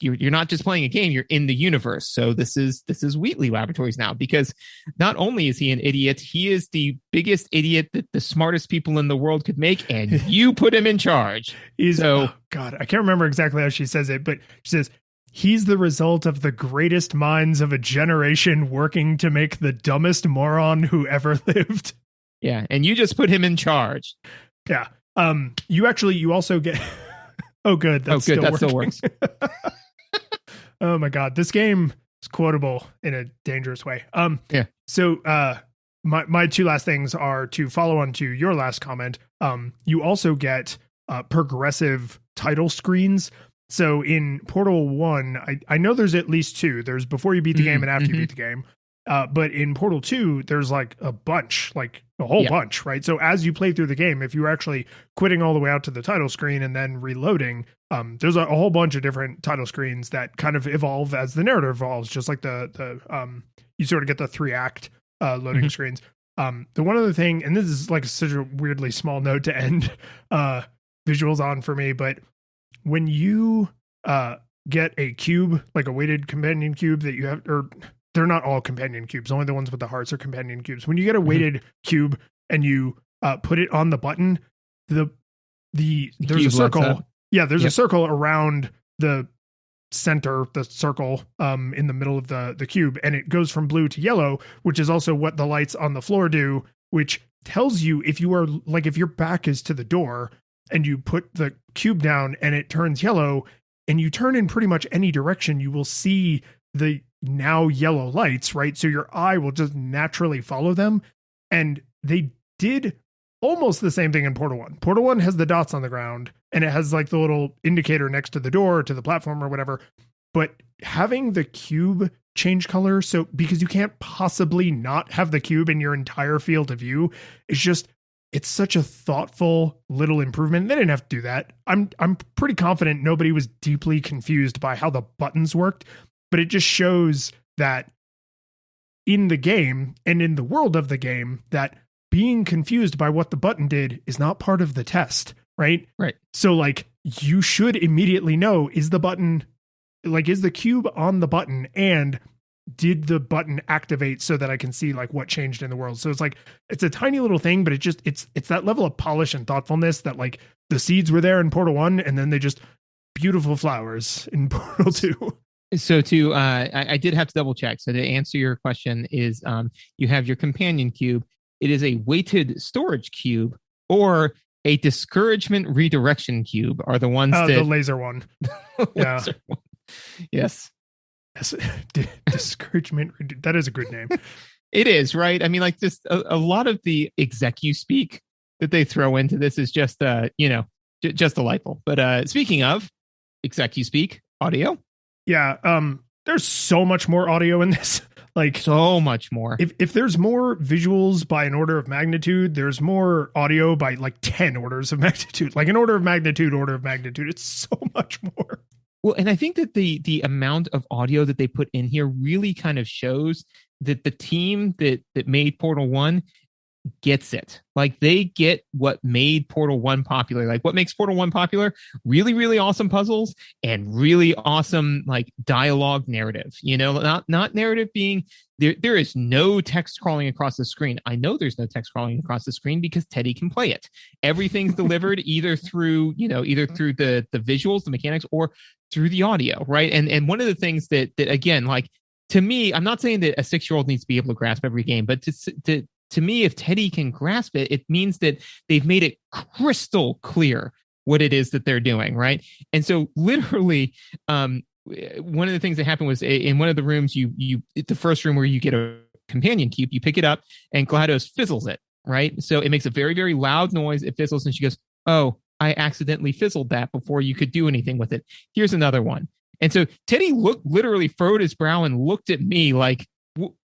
You're not just playing a game, you're in the universe. So this is Wheatley Laboratories now, because not only is he an idiot, he is the biggest idiot that the smartest people in the world could make, and you put him in charge. Oh God, I can't remember exactly how she says it, but she says, he's the result of the greatest minds of a generation working to make the dumbest moron who ever lived. Yeah, and you just put him in charge. Yeah. You also get Oh, good. That still works. Oh my God. This game is quotable in a dangerous way. Yeah. So, my two last things are to follow on to your last comment. You also get, progressive title screens. So in Portal 1, I know there's at least 2. There's before you beat the game and after you beat the game. But in Portal 2, there's like a bunch, like a whole bunch, right? So as you play through the game, if you're actually quitting all the way out to the title screen and then reloading, there's a whole bunch of different title screens that kind of evolve as the narrative evolves, just like you sort of get the 3-act loading screens. The one other thing, and this is like such a weirdly small note to end visuals on for me, but when you get a cube, like a weighted companion cube that you have, or they're not all companion cubes, only the ones with the hearts are companion cubes. When you get a weighted cube and you put it on the button, there's a circle. Yeah, there's a circle around the center, the circle in the middle of the cube, and it goes from blue to yellow, which is also what the lights on the floor do, which tells you if your back is to the door and you put the cube down and it turns yellow and you turn in pretty much any direction, you will see the now yellow lights, right? So your eye will just naturally follow them. And they did almost the same thing in Portal 1. Portal 1 has the dots on the ground and it has like the little indicator next to the door or to the platform or whatever. But having the cube change color, so because you can't possibly not have the cube in your entire field of view, it's such a thoughtful little improvement. They didn't have to do that. I'm pretty confident nobody was deeply confused by how the buttons worked, but it just shows that in the game and in the world of the game, that being confused by what the button did is not part of the test, right? Right. So like you should immediately know, is the cube on the button, and did the button activate so that I can see like what changed in the world? So it's like, it's a tiny little thing, but it's that level of polish and thoughtfulness that like the seeds were there in Portal 1 and then they just beautiful flowers in Portal 2. So I did have to double check. So to answer your question is, you have your companion cube. It is a weighted storage cube or a discouragement redirection cube are the ones the laser one. Yeah. Laser one. Yes. Discouragement. That is a good name. It is, right? I mean, like just a lot of the execu speak that they throw into this is just, just delightful. But speaking of execu speak, audio. Yeah. There's so much more audio in this. Like so much more. If there's more visuals by an order of magnitude, there's more audio by like 10 orders of magnitude. Like an order of magnitude. It's so much more. Well, and I think that the amount of audio that they put in here really kind of shows that the team that made Portal 1 gets it. Like they get what made Portal 1 popular. Like what makes Portal 1 popular? Really, really awesome puzzles and really awesome like dialogue narrative. Not narrative being there is no text crawling across the screen. I know there's no text crawling across the screen because Teddy can play it. Everything's delivered either through the visuals, the mechanics, or through the audio, right? And one of the things that again, like to me, I'm not saying that a 6-year-old needs to be able to grasp every game, but to me, if Teddy can grasp it, it means that they've made it crystal clear what it is that they're doing, right? And so literally, one of the things that happened was in one of the rooms, the first room where you get a companion cube, you pick it up and GLaDOS fizzles it, right? So it makes a very, very loud noise. It fizzles and she goes, oh, I accidentally fizzled that before you could do anything with it. Here's another one. And so Teddy literally furrowed his brow and looked at me like,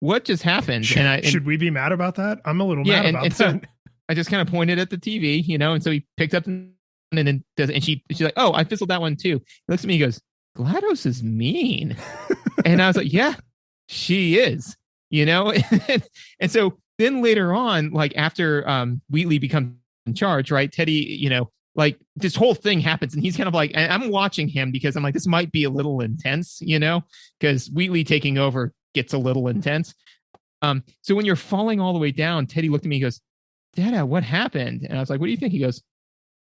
what just happened? Should we be mad about that? I'm a little mad about that. So I just kind of pointed at the TV, and so he picked up and then she's like, oh, I fizzled that one too. He looks at me, he goes, GLaDOS is mean. And I was like, yeah, she is, and so then later on, like after Wheatley becomes in charge, right? Teddy, like this whole thing happens and he's kind of like, and I'm watching him because I'm like, this might be a little intense, because Wheatley taking over gets a little intense. So when you're falling all the way down, Teddy looked at me, he goes, Dada, what happened? And I was like, what do you think? He goes,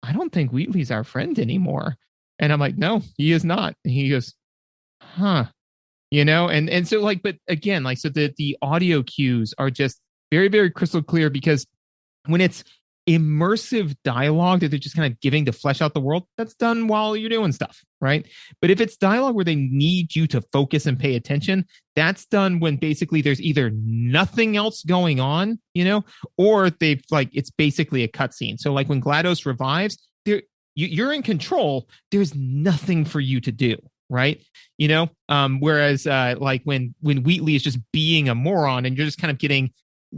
I don't think Wheatley's our friend anymore. And I'm like, no, he is not. And he goes, huh. And so like, but again, like, so the audio cues are just very, very crystal clear, because when it's immersive dialogue that they're just kind of giving to flesh out the world, that's done while you're doing stuff, right? But if it's dialogue where they need you to focus and pay attention, that's done when basically there's either nothing else going on, or they've like, it's basically a cutscene. So like when GLaDOS revives, you're in control. There's nothing for you to do, right? Whereas like when Wheatley is just being a moron and you're just kind of getting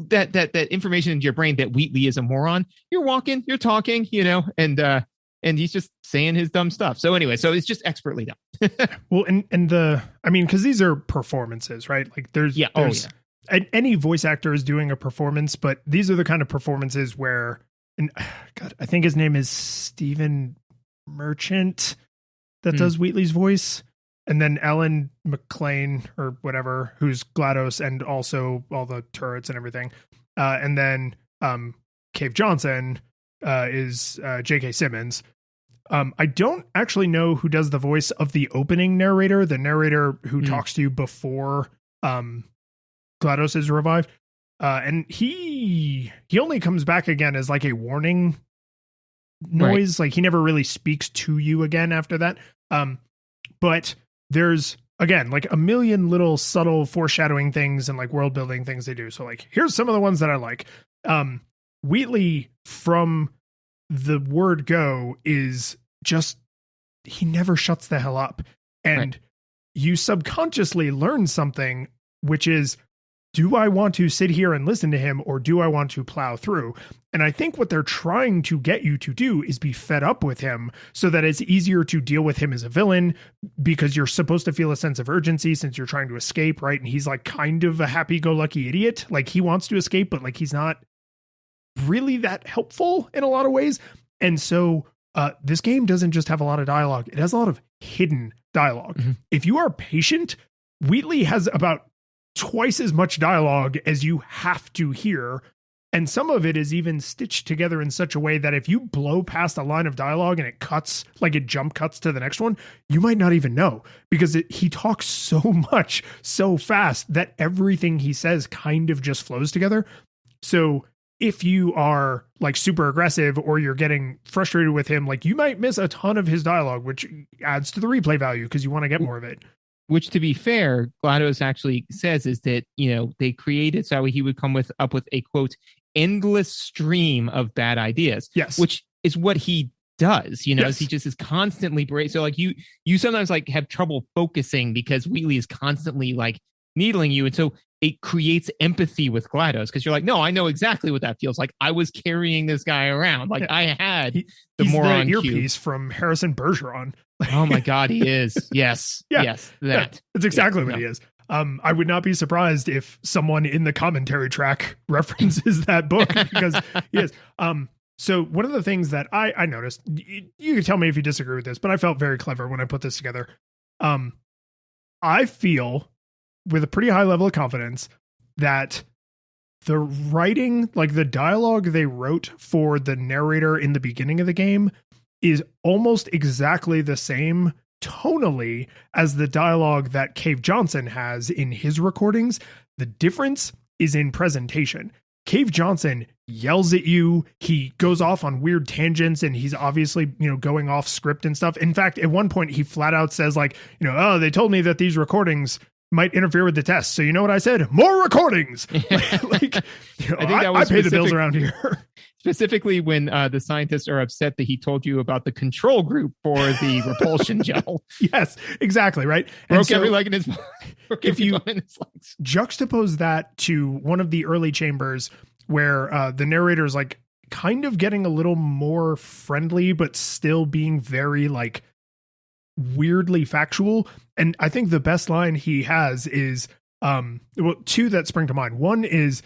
that information into your brain that Wheatley is a moron, you're walking, you're talking, and he's just saying his dumb stuff. So anyway, so it's just expertly done. Well, because these are performances, right? Like there's any voice actor is doing a performance, but these are the kind of performances where, and God, I think his name is Stephen Merchant that does Wheatley's voice. And then Ellen McLean or whatever, who's GLaDOS and also all the turrets and everything. And then Cave Johnson is J.K. Simmons. I don't actually know who does the voice of the opening narrator, the narrator who talks to you before GLaDOS is revived. And he only comes back again as like a warning noise. Right. Like he never really speaks to you again after that. But there's, again, like a million little subtle foreshadowing things and like world building things they do. So like, here's some of the ones that I like. Wheatley from the word go is just, he never shuts the hell up. And you subconsciously learn something, which is, do I want to sit here and listen to him or do I want to plow through? And I think what they're trying to get you to do is be fed up with him so that it's easier to deal with him as a villain, because you're supposed to feel a sense of urgency since you're trying to escape, right? And he's like kind of a happy-go-lucky idiot. Like he wants to escape, but like he's not really that helpful in a lot of ways. And so this game doesn't just have a lot of dialogue. It has a lot of hidden dialogue. Mm-hmm. If you are patient, Wheatley has about twice as much dialogue as you have to hear. And some of it is even stitched together in such a way that if you blow past a line of dialogue and it cuts, like it jump cuts to the next one, you might not even know, because he talks so much, so fast that everything he says kind of just flows together. So if you are like super aggressive or you're getting frustrated with him, like you might miss a ton of his dialogue, which adds to the replay value because you want to get more of it. Which, to be fair, GLaDOS actually says is that, they created so he would come up with a, quote, endless stream of bad ideas. Yes. Which is what he does, yes. He just is constantly brave. So like you sometimes like have trouble focusing because Wheatley is constantly like needling you. And so it creates empathy with GLaDOS because you're like, no, I know exactly what that feels like. I was carrying this guy around. Like I had the moron earpiece from Harrison Bergeron. Oh my God, he is. Yes. Yeah. Yes. That. Yeah, that's exactly what he is. I would not be surprised if someone in the commentary track references that book because he is. So one of the things that I noticed, you can tell me if you disagree with this, but I felt very clever when I put this together. I feel with a pretty high level of confidence that the writing, like the dialogue they wrote for the narrator in the beginning of the game, is almost exactly the same tonally as the dialogue that Cave Johnson has in his recordings. The difference is in presentation. Cave Johnson yells at you. He goes off on weird tangents, and he's obviously, going off script and stuff. In fact, at one point he flat out says like, oh, they told me that these recordings might interfere with the test. So you know what I said? More recordings. I pay the bills around here. Specifically when the scientists are upset that he told you about the control group for the repulsion gel. Yes, exactly. Right. Broke every leg in his if you juxtapose that to one of the early chambers where the narrator is like kind of getting a little more friendly, but still being very like weirdly factual. And I think the best line he has is, two that spring to mind. One is,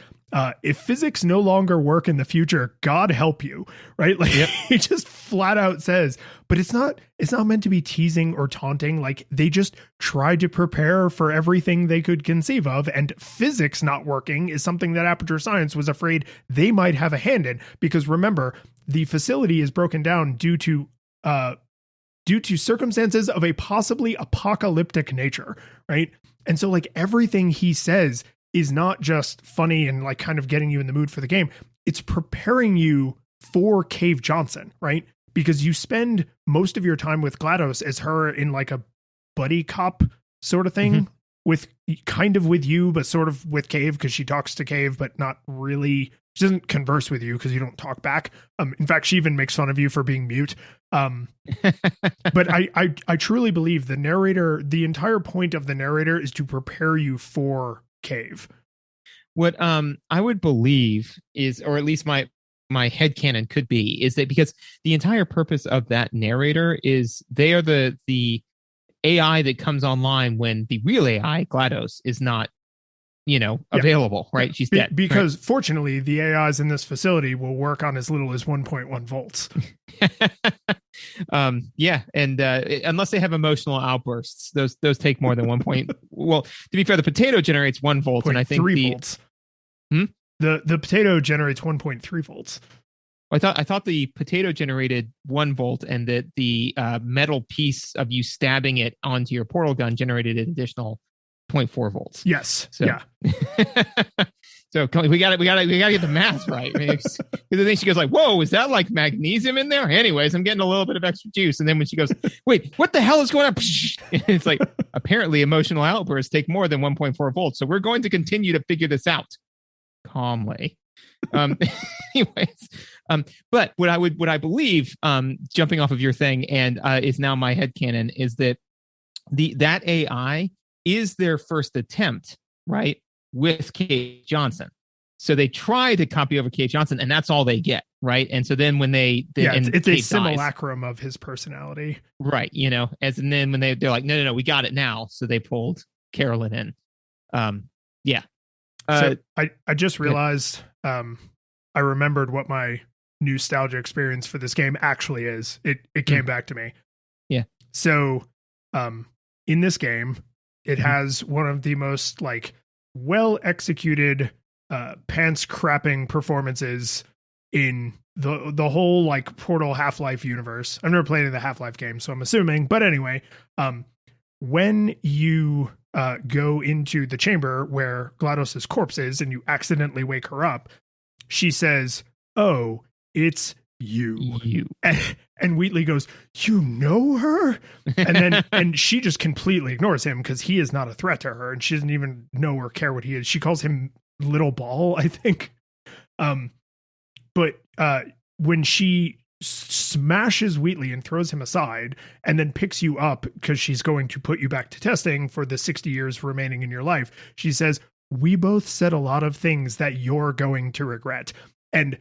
if physics no longer work in the future, God help you, right? Like he just flat out says, but it's not meant to be teasing or taunting. Like they just tried to prepare for everything they could conceive of. And physics not working is something that Aperture Science was afraid they might have a hand in, because remember, the facility is broken down due to circumstances of a possibly apocalyptic nature. Right. And so like everything he says is not just funny and like kind of getting you in the mood for the game. It's preparing you for Cave Johnson, right? Because you spend most of your time with GLaDOS as her in like a buddy cop sort of thing, with you, but sort of with Cave, because she talks to Cave, but not really. She doesn't converse with you because you don't talk back. In fact, she even makes fun of you for being mute. But I truly believe the narrator, the entire point of the narrator is to prepare you for Cave. What I would believe is, or at least my headcanon could be, is that because the entire purpose of that narrator is they are the AI that comes online when the real AI, GLaDOS, is not available, right? She's dead. Because fortunately, the AIs in this facility will work on as little as 1.1 volts. And unless they have emotional outbursts, those take more than 1 point. Well, to be fair, the potato generates 1 volt, and I think 3 volts. The potato generates 1.3 volts. I thought the potato generated 1 volt, and that the metal piece of you stabbing it onto your portal gun generated an additional 0.4 volts. Yes. So, yeah. So we got to get the math right. Because then she goes like, "Whoa, is that like magnesium in there?" Anyways, I'm getting a little bit of extra juice. And then when she goes, "Wait, what the hell is going on?" It's like, apparently emotional outbursts take more than 1.4 volts. So we're going to continue to figure this out calmly. Anyways, but what I believe, jumping off of your thing, and is now my headcanon, is that that AI is their first attempt, right, with Cave Johnson. So they try to copy over Cave Johnson, and that's all they get, right? And so then when it's a simulacrum of his personality, right? And then when they're like, no, we got it now. So they pulled Carolyn in. So I just realized, I remembered what my NEWstalgia experience for this game actually is. It came back to me. Yeah. So, in this game, it has one of the most like well executed pants crapping performances in the whole like Portal Half-Life universe. I've never played the Half-Life game, so I'm assuming. But anyway, when you go into the chamber where GLaDOS's corpse is and you accidentally wake her up, she says, "Oh, it's you." And Wheatley goes, "You know her?" And she just completely ignores him because he is not a threat to her, and she doesn't even know or care what he is. She calls him Little Ball, I think. But when she smashes Wheatley and throws him aside and then picks you up because she's going to put you back to testing for the 60 years remaining in your life, she says, "We both said a lot of things that you're going to regret." And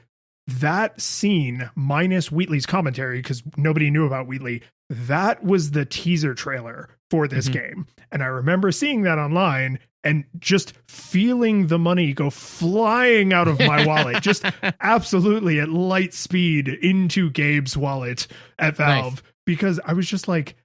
that scene, minus Wheatley's commentary, because nobody knew about Wheatley, that was the teaser trailer for this game. And I remember seeing that online and just feeling the money go flying out of my wallet, just absolutely at light speed into Gabe's wallet at Valve, because I was just like,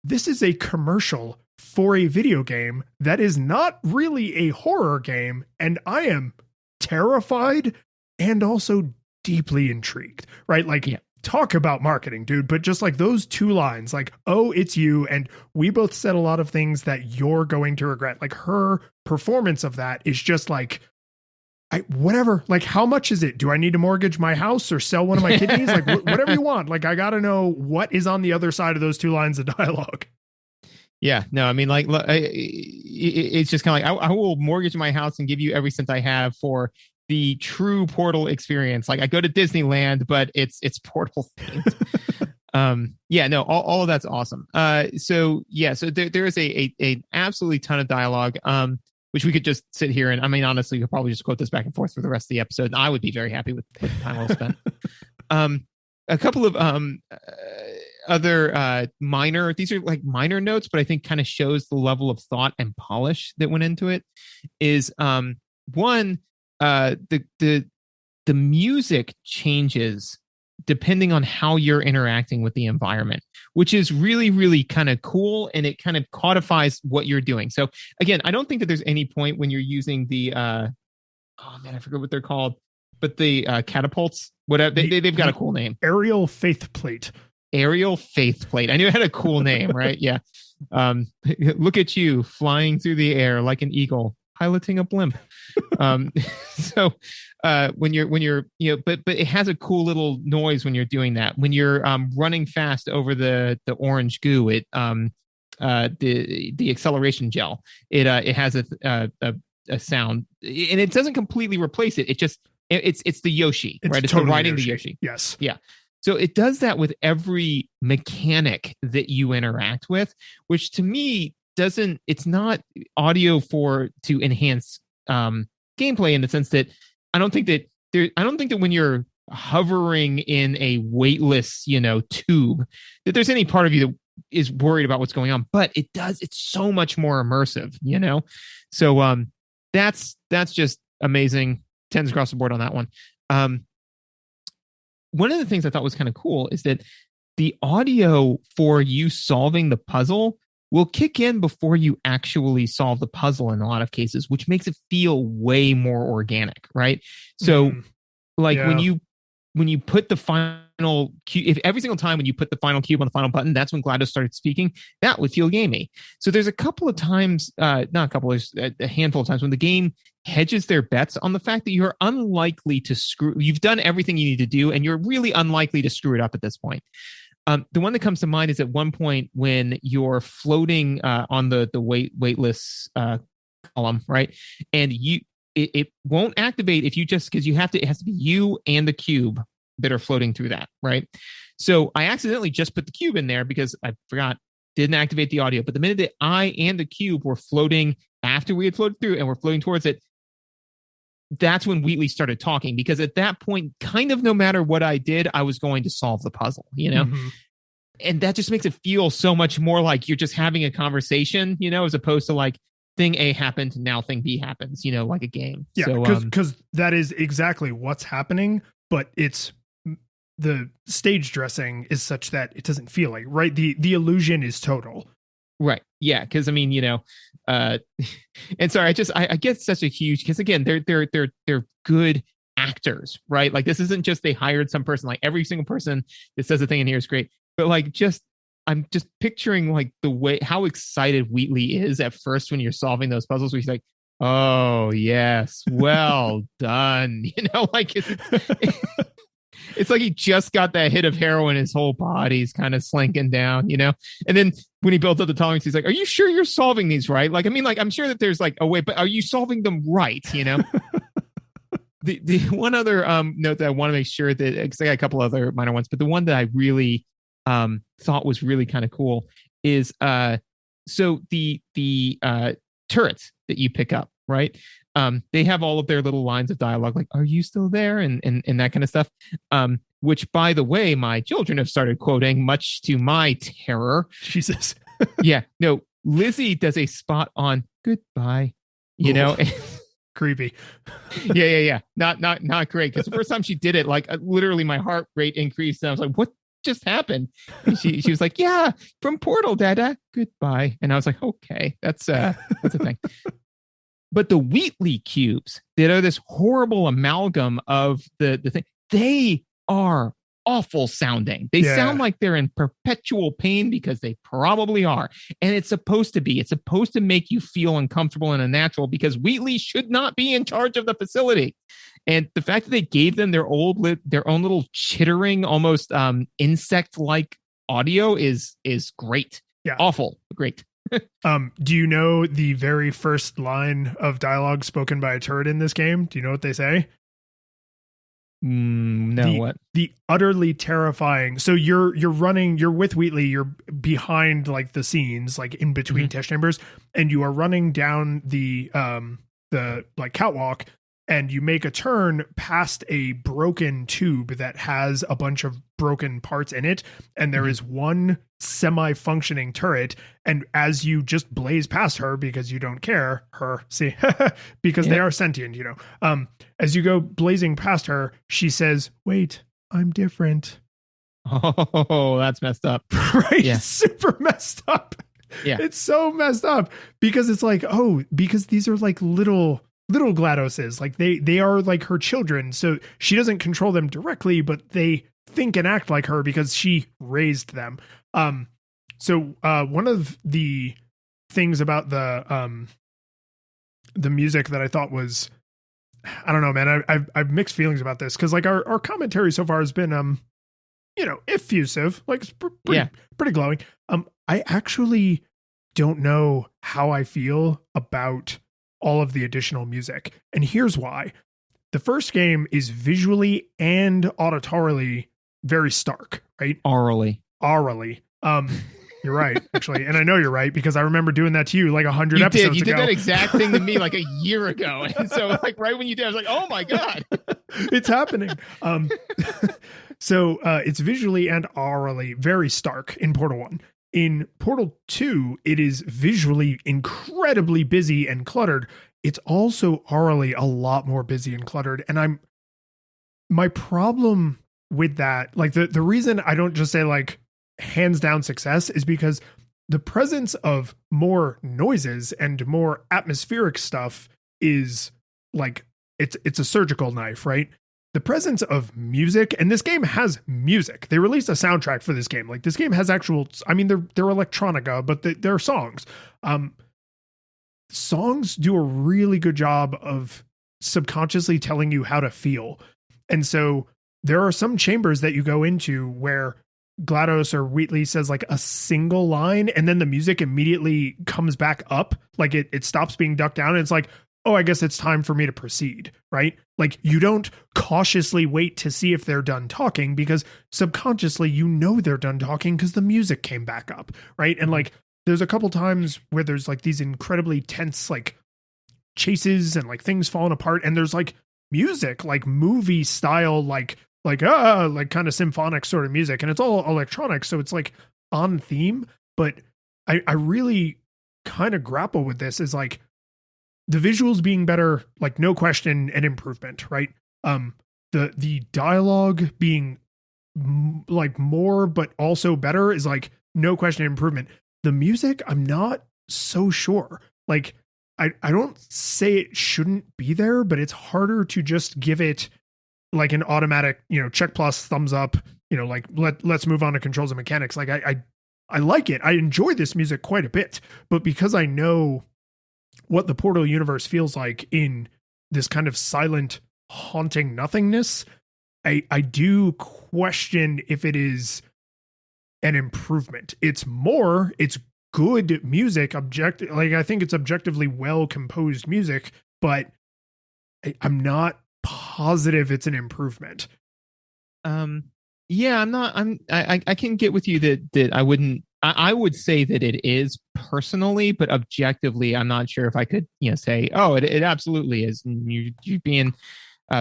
this is a commercial for a video game that is not really a horror game. And I am terrified and also deeply intrigued, right? Like talk about marketing, dude. But just like those two lines, like, oh, it's you. And we both said a lot of things that you're going to regret. Like her performance of that is just like, whatever, like, how much is it? Do I need to mortgage my house or sell one of my kidneys? Like whatever you want. Like, I got to know what is on the other side of those two lines of dialogue. Yeah, no, I mean, like, it's just kind of like, I will mortgage my house and give you every cent I have for the true Portal experience. Like, I go to Disneyland, but it's Portal themed. Yeah, no, all of that's awesome. So there is a absolutely ton of dialogue, which we could just sit here and, I mean, honestly, we could probably just quote this back and forth for the rest of the episode, and I would be very happy with the time well spent. A couple of other these are like minor notes, but I think kind of shows the level of thought and polish that went into it. Is one, the music changes depending on how you're interacting with the environment, which is really, really kind of cool, and it kind of codifies what you're doing. So again, I don't think that there's any point when you're using the oh man, I forget what they're called, but the catapults, whatever, they've got a cool name. Aerial faith plate. Aerial faith plate. I knew it had a cool name, right? Yeah. Look at you flying through the air like an eagle, piloting a blimp. So when you're, you know, but it has a cool little noise when you're doing that. When you're running fast over the orange goo, it the acceleration gel, it has a sound, and it doesn't completely replace it. It just it's the Yoshi, right? It's totally riding the Yoshi. Yes. Yeah. So it does that with every mechanic that you interact with, which to me it's not audio to enhance gameplay, in the sense that I don't think that when you're hovering in a weightless, tube, that there's any part of you that is worried about what's going on, but it's so much more immersive, So that's just amazing. 10s across the board on that one. One of the things I thought was kind of cool is that the audio for you solving the puzzle will kick in before you actually solve the puzzle in a lot of cases, which makes it feel way more organic, right? So when you put the final cube, if every single time when you put the final cube on the final button, that's when GLaDOS started speaking, that would feel gamey. So there's a couple of times, there's a handful of times when the game hedges their bets on the fact that you're unlikely to you've done everything you need to do, and you're really unlikely to screw it up at this point. The one that comes to mind is at one point when you're floating on the weightless column, right? And it won't activate if you because it has to be you and the cube that are floating through that, right? So I accidentally just put the cube in there because I forgot, didn't activate the audio. But the minute that I and the cube were floating after we had floated through and we're floating towards it, that's when Wheatley started talking, because at that point, kind of no matter what I did, I was going to solve the puzzle, Mm-hmm. And that just makes it feel so much more like you're just having a conversation, as opposed to like thing A happened, now thing B happens, like a game. Yeah, because that is exactly what's happening, but it's the stage dressing is such that it doesn't feel like, right? The illusion is total. Right. Yeah. Because I mean, and sorry, I get such a huge, because again, they're good actors, right? Like this isn't just they hired some person. Like every single person that says a thing in here is great, but like I'm just picturing like the way how excited Wheatley is at first when you're solving those puzzles, where he's like, "Oh yes, well done," like it's like he just got that hit of heroin. His whole body's kind of slinking down, And then when he builds up the tolerance, he's like, "Are you sure you're solving these right? Like, I mean, like, I'm sure that there's like a way, but are you solving them right? The one other note that I want to make sure that, because I got a couple other minor ones, but the one that I really thought was really kind of cool is so the turrets that you pick up, right? They have all of their little lines of dialogue, like, "Are you still there?" and that kind of stuff. Which, by the way, my children have started quoting, much to my terror. Jesus. Yeah. No, Lizzie does a spot on "goodbye," creepy. Yeah. Not great. Because the first time she did it, like literally my heart rate increased, and I was like, "What just happened?" And she was like, "Yeah, from Portal, Dada. Goodbye." And I was like, "Okay, that's a thing." But the Wheatley cubes that are this horrible amalgam of the thing, they are awful sounding. They sound like they're in perpetual pain because they probably are. And it's supposed to be. It's supposed to make you feel uncomfortable and unnatural because Wheatley should not be in charge of the facility. And the fact that they gave them their own little chittering, almost insect-like audio is great. Yeah. Awful, but great. Do you know the very first line of dialogue spoken by a turret in this game? Do you know what they say? No, what? The utterly terrifying. So you're running, you're with Wheatley, you're behind like the scenes, like in between test chambers, and you are running down the like catwalk, and you make a turn past a broken tube that has a bunch of broken parts in it, and there is one semi-functioning turret, and as you just blaze past her because you don't care, because they are sentient, as you go blazing past her, she says, "Wait, I'm different." Oh, that's messed up. Right? Yeah. It's super messed up. Yeah. It's so messed up because it's like, because these are like little GLaDOSes, like they are like her children, so she doesn't control them directly, but they think and act like her because she raised them. So one of the things about the music that I thought was, I don't know, man, I've mixed feelings about this because like our commentary so far has been effusive, like it's pretty glowing. I actually don't know how I feel about all of the additional music. And here's why. The first game is visually and auditorily very stark, right? Aurally. You're right, actually. And I know you're right because I remember doing that to you like 100 episodes ago. You did that exact thing to me like a year ago. And so like right when you did, I was like, oh my God. It's happening. So it's visually and aurally very stark in Portal 1. In Portal 2, it is visually incredibly busy and cluttered. It's also aurally a lot more busy and cluttered. And my problem with that, like the reason I don't just say like hands down success is because the presence of more noises and more atmospheric stuff is like, it's a surgical knife, right? The presence of music, and this game has music. They released a soundtrack for this game. Like this game has actual, I mean, they're electronica, but they're songs. Songs do a really good job of subconsciously telling you how to feel. And so there are some chambers that you go into where GLaDOS or Wheatley says like a single line, and then the music immediately comes back up. Like it stops being ducked down. And it's like, oh, I guess it's time for me to proceed, right? Like you don't cautiously wait to see if they're done talking because subconsciously they're done talking because the music came back up, right? And like there's a couple times where there's like these incredibly tense like chases and like things falling apart, and there's like music, like movie style, like kind of symphonic sort of music, and it's all electronic, so it's like on theme. But I really kind of grapple with this is like, the visuals being better, like no question, an improvement, right? The dialogue being like more, but also better is like no question improvement. The music, I'm not so sure. Like I don't say it shouldn't be there, but it's harder to just give it like an automatic, check plus thumbs up, like let's move on to controls and mechanics. Like I like it. I enjoy this music quite a bit, but because I know what the Portal universe feels like in this kind of silent, haunting nothingness, I do question if it is an improvement. It's good music, I think it's objectively well composed music, but I'm not positive it's an improvement. Yeah, I can get with you that I would say that it is personally, but objectively, I'm not sure if I could, say, oh, it absolutely is. And you're being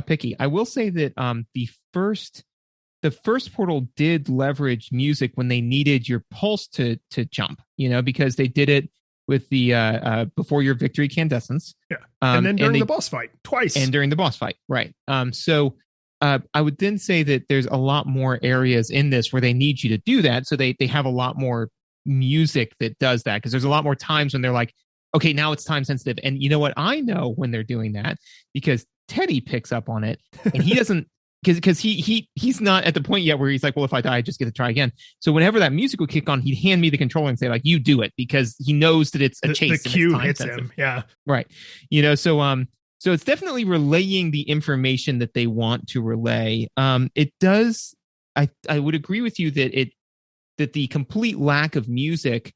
picky. I will say that the first Portal did leverage music when they needed your pulse to jump, because they did it with the before your victory incandescence. Yeah. And then during the boss fight twice. And during the boss fight, right. So I would then say that there's a lot more areas in this where they need you to do that. So they have a lot more music that does that, because there's a lot more times when they're like, okay, now it's time sensitive. And you know what? I know when they're doing that because Teddy picks up on it, and he doesn't because he's not at the point yet where he's like, well, if I die, I just get to try again. So whenever that music would kick on, he'd hand me the controller and say, like, you do it, because he knows that it's a chase. The cue hits him. Yeah. Right. So it's definitely relaying the information that they want to relay. It does. I would agree with you that the complete lack of music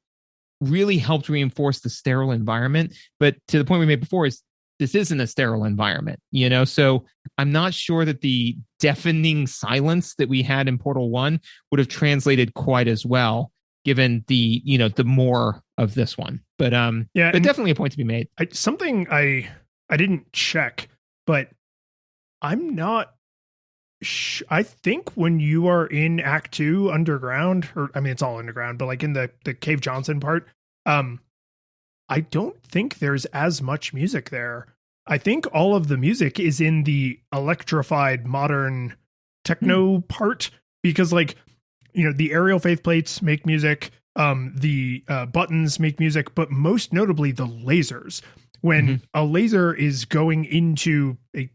really helped reinforce the sterile environment. But to the point we made before is this isn't a sterile environment, so I'm not sure that the deafening silence that we had in Portal 1 would have translated quite as well, given the more of this one. But but definitely a point to be made. Something I didn't check, but I'm not I think when you are in Act 2 underground, or I mean it's all underground, but like in the Cave Johnson part, I don't think there's as much music there. I think all of the music is in the electrified modern techno part, because like, the aerial faith plates make music, the buttons make music, but most notably the lasers. When a laser is going into a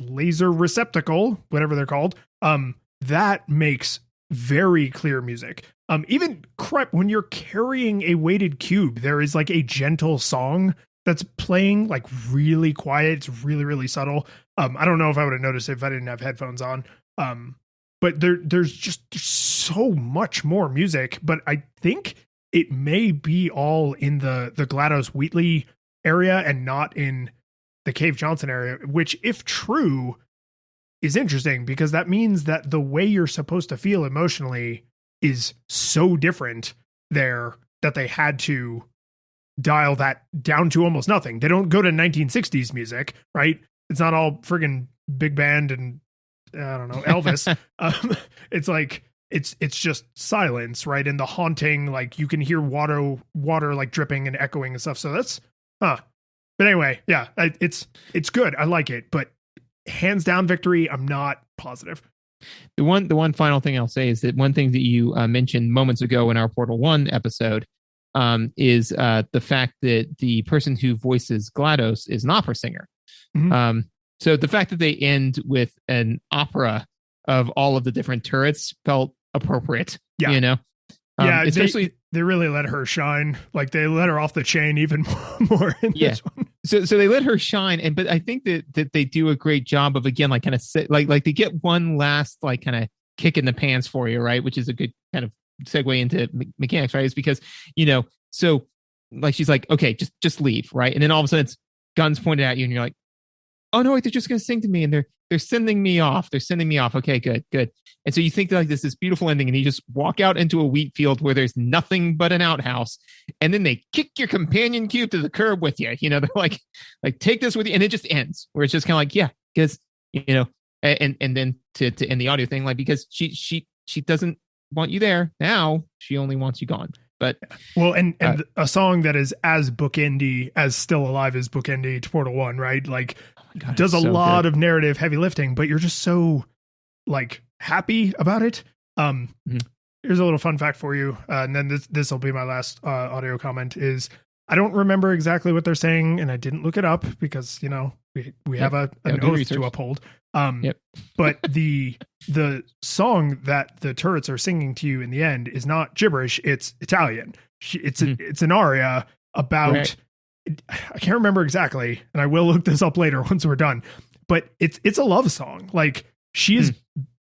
laser receptacle, whatever they're called, that makes very clear music. Even when you're carrying a weighted cube, there is like a gentle song that's playing, like really quiet. It's really, really subtle. I don't know if I would have noticed it if I didn't have headphones on. But there's just so much more music, but I think it may be all in the GLaDOS Wheatley area and not in the Cave Johnson area, which, if true, is interesting, because that means that the way you're supposed to feel emotionally is so different there that they had to dial that down to almost nothing. They don't go to 1960s music, right? It's not all friggin' big band and I don't know, Elvis. It's like it's just silence, right? And the haunting, like you can hear water like dripping and echoing and stuff. So that's But anyway, yeah, it's good. I like it, but hands down victory, I'm not positive. The one final thing I'll say is that one thing that you mentioned moments ago in our Portal 1 episode is the fact that the person who voices GLaDOS is an opera singer. So the fact that they end with an opera of all of the different turrets felt appropriate. Yeah. Especially they really let her shine. Like they let her off the chain even more in this one. So they let her shine, but I think that they do a great job of, again, like kind of like they get one last like kind of kick in the pants for you, right? Which is a good kind of segue into mechanics, right? Is because so like she's like, okay, just leave, right? And then all of a sudden it's guns pointed at you, and you're like, oh no, wait, they're just going to sing to me, and they're sending me off. They're sending me off. Okay, good. And so you think that like this beautiful ending, and you just walk out into a wheat field where there's nothing but an outhouse, and then they kick your companion cube to the curb with you. They're like take this with you, and it just ends where it's just kind of like, yeah, because and then to end the audio thing, like because she doesn't want you there now, she only wants you gone. But well, and a song that is as bookendy as Still Alive is bookendy to Portal 1, right? Like God, does a lot of narrative heavy lifting, but you're just so like happy about it. Here's a little fun fact for you, and then this will be my last audio comment. Is I don't remember exactly what they're saying, and I didn't look it up because we have an oath to uphold. But the song that the turrets are singing to you in the end is not gibberish; it's Italian. It's an aria about. Right. I can't remember exactly, and I will look this up later once we're done. But it's a love song. Like she is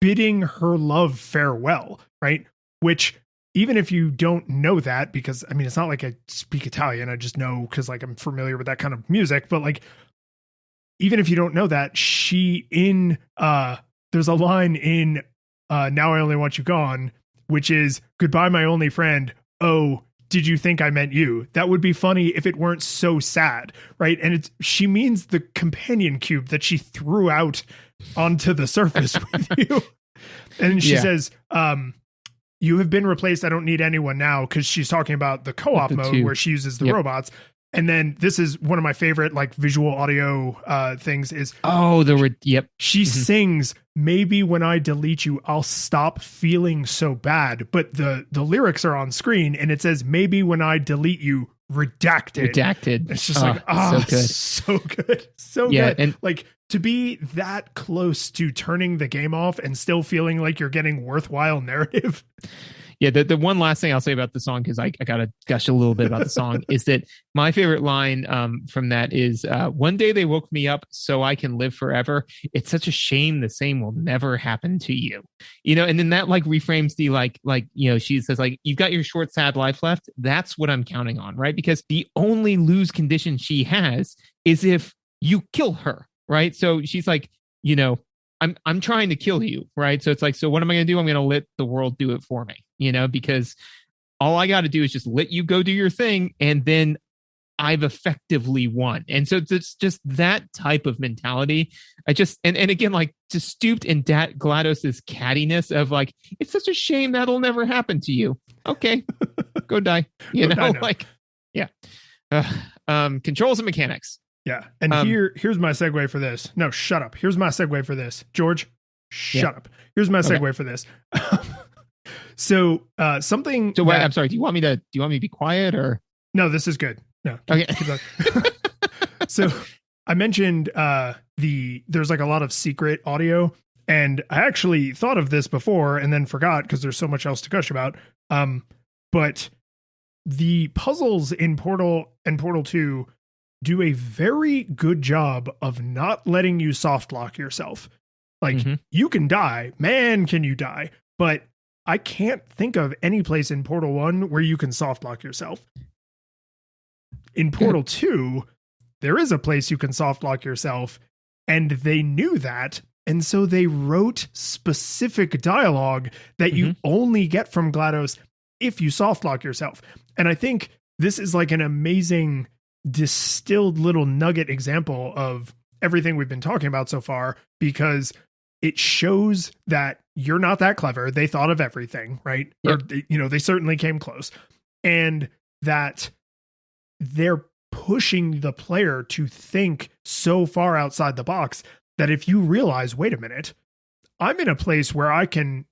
bidding her love farewell, right? Which, even if you don't know that, because I mean, it's not like I speak Italian, I just know because like I'm familiar with that kind of music. But like, even if you don't know that, there's a line in Now I Only Want You Gone, which is goodbye, my only friend. Oh, did you think I meant you? That would be funny if it weren't so sad, right? And she means the companion cube that she threw out onto the surface with you. And she says, you have been replaced. I don't need anyone now, because she's talking about the co-op mode where she uses the robots. And then this is one of my favorite like visual audio things is she sings, maybe when I delete you I'll stop feeling so bad, but the lyrics are on screen and it says maybe when I delete you redacted. It's just like, so good. So good. And like to be that close to turning the game off and still feeling like you're getting worthwhile narrative. Yeah, the one last thing I'll say about the song, because I got to gush a little bit about the song, is that my favorite line from that is, one day they woke me up so I can live forever. It's such a shame the same will never happen to you. And then that like reframes the like, she says like, you've got your short, sad life left. That's what I'm counting on, right? Because the only lose condition she has is if you kill her, right? So she's like, I'm trying to kill you, right? So it's like, so what am I going to do? I'm going to let the world do it for me, because all I got to do is just let you go do your thing, and then I've effectively won. And so it's just that type of mentality. And again, like just stooped in GLaDOS's cattiness of like, it's such a shame that'll never happen to you. Okay, go die. Like, yeah. Controls and mechanics. Yeah. And here's my segue for this. No, shut up. Here's my segue for this. George, shut up. Here's my segue for this. So something. So wait, I'm sorry. Do you want me to be quiet or? No, this is good. No. Okay. So I mentioned there's like a lot of secret audio, and I actually thought of this before and then forgot because there's so much else to gush about. But the puzzles in Portal and Portal 2 do a very good job of not letting you soft lock yourself. Like you can die, man, can you die? But I can't think of any place in Portal 1 where you can soft lock yourself. In Portal 2, there is a place you can soft lock yourself, and they knew that. And so they wrote specific dialogue that you only get from GLaDOS if you soft lock yourself. And I think this is like an amazing distilled little nugget example of everything we've been talking about so far, because it shows that you're not that clever. They thought of everything, right? Yep. Or, they certainly came close, and that they're pushing the player to think so far outside the box that if you realize, wait a minute, I'm in a place where I can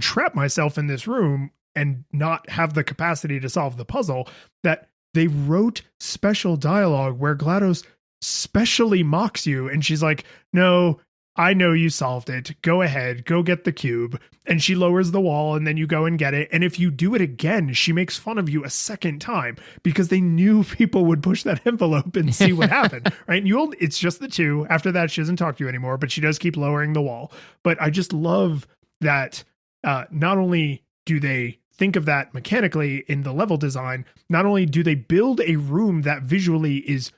trap myself in this room and not have the capacity to solve the puzzle, that they wrote special dialogue where GLaDOS specially mocks you. And she's like, no, I know you solved it. Go ahead, go get the cube. And she lowers the wall, and then you go and get it. And if you do it again, she makes fun of you a second time, because they knew people would push that envelope and see what happened. Right. And it's just the two. After that, she doesn't talk to you anymore, but she does keep lowering the wall. But I just love that not only do they think of that mechanically in the level design, not only do they build a room that visually is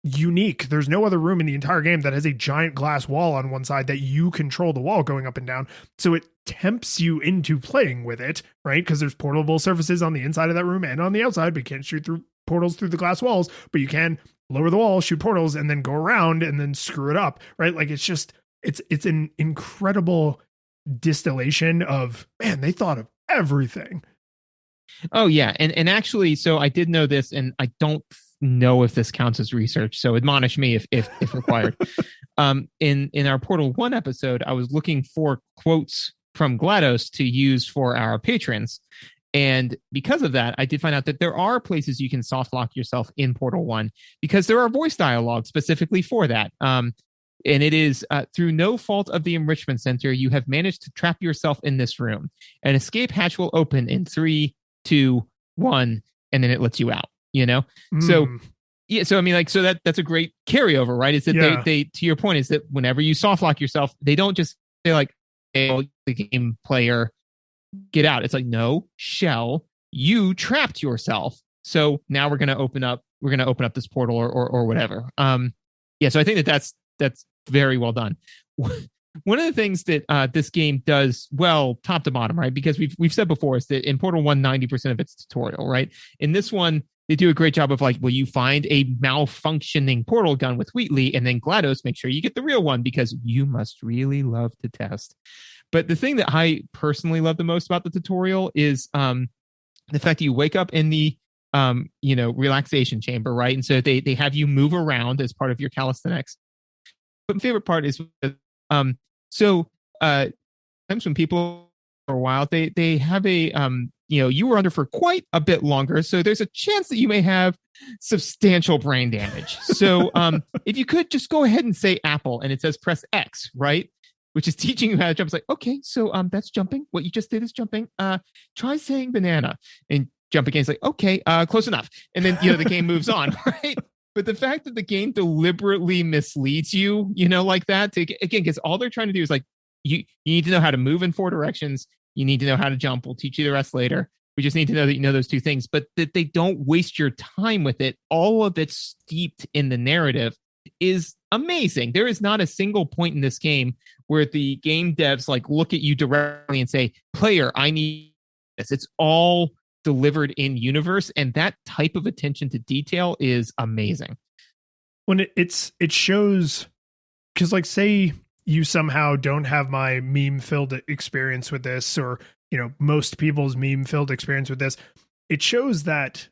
unique. There's no other room in the entire game that has a giant glass wall on one side that you control the wall going up and down. So it tempts you into playing with it, right? Because there's portable surfaces on the inside of that room and on the outside, but you can't shoot through portals through the glass walls, but you can lower the wall, shoot portals, and then go around and then screw it up, right? Like it's an incredible distillation of, man, they thought of everything. Oh yeah. And actually, so I did know this, and I don't know if this counts as research, so admonish me if required. In our Portal 1 episode, I was looking for quotes from GLaDOS to use for our patrons. And because of that, I did find out that there are places you can soft lock yourself in Portal 1, because there are voice dialogue specifically for that. And it is through no fault of the Enrichment Center, you have managed to trap yourself in this room. An escape hatch will open in 3, 2, 1, and then it lets you out. So yeah, so I mean, like, so that's a great carryover, right? Is that they to your point, is that whenever you soft lock yourself, they don't just say like, hey, the game player, get out. It's like, no, Shell, you trapped yourself. So now we're gonna open up this portal or whatever. Yeah, so I think that's very well done. One of the things that this game does well, top to bottom, right? Because we've said before, is that in Portal 1, 90% of it's tutorial, right? In this one, they do a great job of like, well, you find a malfunctioning portal gun with Wheatley, and then GLaDOS, make sure you get the real one, because you must really love to test. But the thing that I personally love the most about the tutorial is the fact that you wake up in the relaxation chamber, right? And so they have you move around as part of your calisthenics. But my favorite part is times when people for a while, they have a you were under for quite a bit longer, so there's a chance that you may have substantial brain damage. So if you could just go ahead and say apple, and it says press X, right? Which is teaching you how to jump. It's like, okay, so that's jumping. What you just did is jumping. Try saying banana and jump again. It's like, okay, close enough. And then the game moves on, right? But the fact that the game deliberately misleads you, like that, again, because all they're trying to do is like, you need to know how to move in 4 directions. You need to know how to jump. We'll teach you the rest later. We just need to know that you know those 2 things, but that they don't waste your time with it. All of it steeped in the narrative is amazing. There is not a single point in this game where the game devs like look at you directly and say, player, I need this. It's all delivered in universe, and that type of attention to detail is amazing. When it shows, because like say you somehow don't have my meme filled experience with this, or most people's meme filled experience with this, it shows that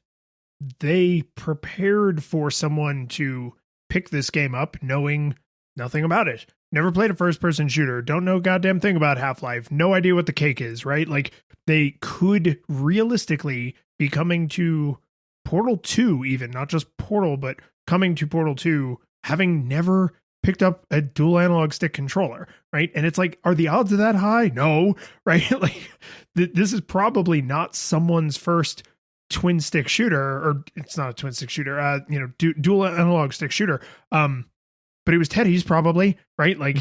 they prepared for someone to pick this game up knowing nothing about it. Never played a first person shooter, don't know a goddamn thing about Half-Life, no idea what the cake is, right? Like they could realistically be coming to Portal 2, even not just Portal, but coming to Portal 2 having never picked up a dual analog stick controller, right? And it's like, are the odds of that high? No, right? Like this is probably not someone's first twin stick shooter, or it's not a twin stick shooter, dual analog stick shooter. But it was Teddy's probably, right? Like,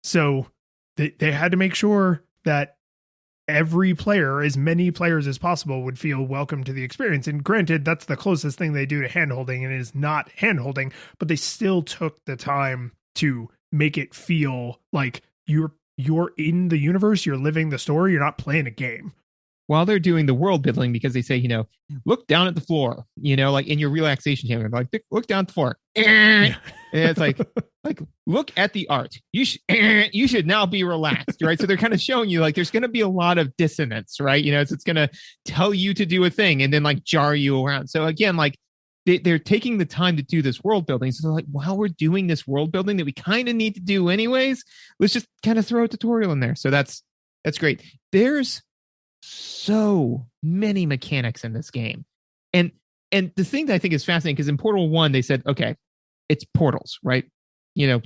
so they had to make sure that every player, as many players as possible, would feel welcome to the experience. And granted, that's the closest thing they do to handholding, and it is not handholding, but they still took the time to make it feel like you're in the universe, you're living the story, you're not playing a game. While they're doing the world building, because they say, look down at the floor, like in your relaxation chamber, like look down at the floor. And it's like look at the art. You should now be relaxed, right? So they're kind of showing you like there's going to be a lot of dissonance, right? It's going to tell you to do a thing and then like jar you around. So again, like they're taking the time to do this world building. So they're like, while we're doing this world building that we kind of need to do anyways, let's just kind of throw a tutorial in there. So that's great. There's so many mechanics in this game. And the thing that I think is fascinating, because in Portal 1, they said, okay, it's portals, right?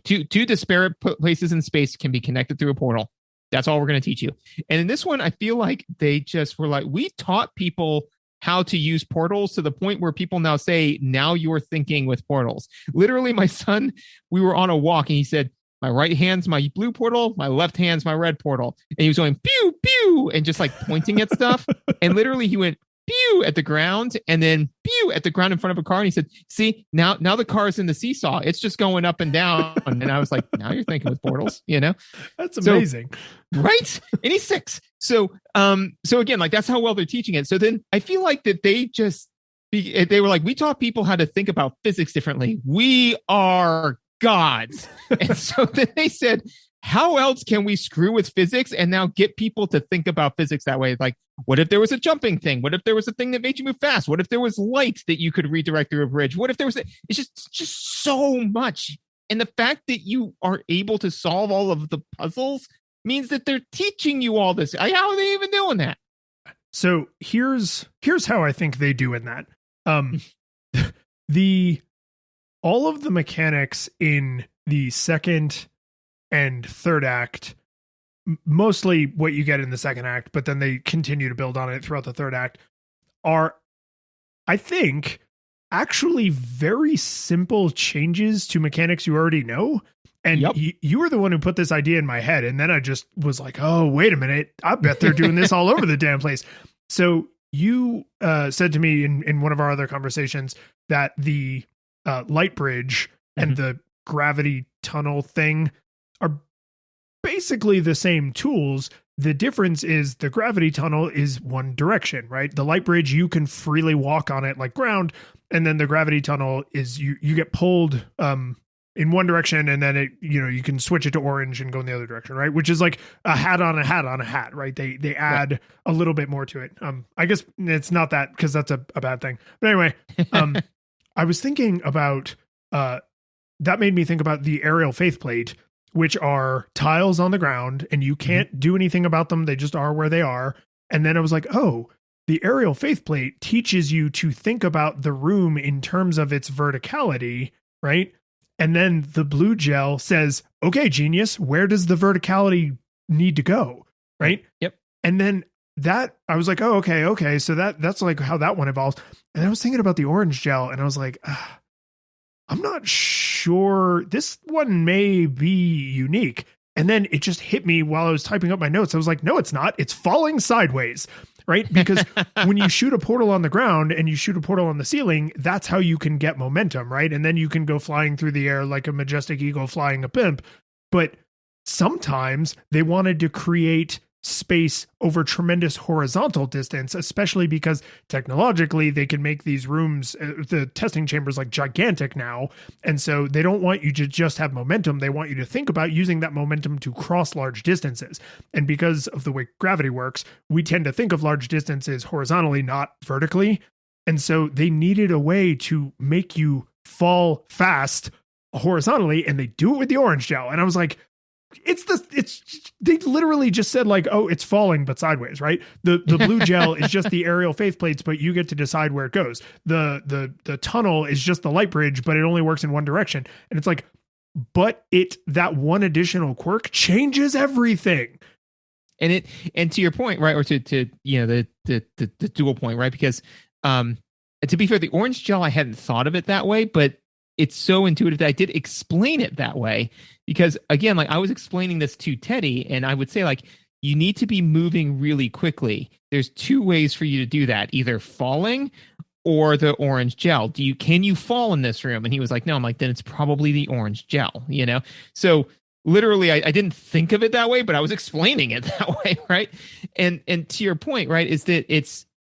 Two disparate places in space can be connected through a portal. That's all we're going to teach you. And in this one, I feel like they just were like, we taught people how to use portals to the point where people now say, now you're thinking with portals. Literally, my son, we were on a walk and he said, my right hand's my blue portal, my left hand's my red portal. And he was going pew, pew, and just like pointing at stuff. And literally he went pew at the ground and then pew at the ground in front of a car. And he said, see, now the car is in the seesaw. It's just going up and down. And I was like, now you're thinking with portals, That's amazing. So, right? And he's 6. So again, like that's how well they're teaching it. So then I feel like that they were like, we taught people how to think about physics differently. We are gods. And so then they said, how else can we screw with physics and now get people to think about physics that way? Like, what if there was a jumping thing? What if there was a thing that made you move fast? What if there was light that you could redirect through a bridge? What if there was it's just so much. And the fact that you are able to solve all of the puzzles means that they're teaching you all this. How are they even doing that? So here's how I think they do in that. All of the mechanics in the second and third act, mostly what you get in the second act, but then they continue to build on it throughout the third act, are, I think, actually very simple changes to mechanics you already know. And you were the one who put this idea in my head. And then I just was like, oh, wait a minute. I bet they're doing this all over the damn place. So you said to me in one of our other conversations that the light bridge and the gravity tunnel thing are basically the same tools. The difference is the gravity tunnel is one direction, right? The light bridge, you can freely walk on it like ground. And then the gravity tunnel is you get pulled in one direction, and then you can switch it to orange and go in the other direction, right? Which is like a hat on a hat on a hat, right? They add a little bit more to it. I guess it's not that, because that's a bad thing. But anyway, I was thinking about that made me think about the aerial faith plate which are tiles on the ground, and you can't do anything about them. They just are where they are. And then I was like, oh, the aerial faithplate teaches you to think about the room in terms of its verticality, right? And then the blue gel says, okay, genius, where does the verticality need to go? Right. Yep. And then that I was like, oh, okay. So that's like how that one evolves. And I was thinking about the orange gel, and I was like, I'm not sure. This one may be unique. And then it just hit me while I was typing up my notes. I was like, no, it's not. It's falling sideways, right? Because when you shoot a portal on the ground and you shoot a portal on the ceiling, that's how you can get momentum, right? And then you can go flying through the air like a majestic eagle flying a pimp. But sometimes they wanted to create space over tremendous horizontal distance, especially because technologically they can make these rooms, the testing chambers, like gigantic now. And so they don't want you to just have momentum. They want you to think about using that momentum to cross large distances. And because of the way gravity works, we tend to think of large distances horizontally, not vertically. And so they needed a way to make you fall fast horizontally, and they do it with the orange gel. And I was like, they literally just said like, oh, it's falling, but sideways, right? The blue gel is just the aerial faith plates, but you get to decide where it goes. The tunnel is just the light bridge, but it only works in one direction. And it's like, but that one additional quirk changes everything. And to your point, right? Or to the dual point, right? Because to be fair, the orange gel, I hadn't thought of it that way, but it's so intuitive that I did explain it that way. Because again, like I was explaining this to Teddy, and I would say like, you need to be moving really quickly. There's two ways for you to do that, either falling or the orange gel. Can you fall in this room? And he was like, no. I'm like, then it's probably the orange gel, So literally, I didn't think of it that way, but I was explaining it that way, right? And to your point, right, is that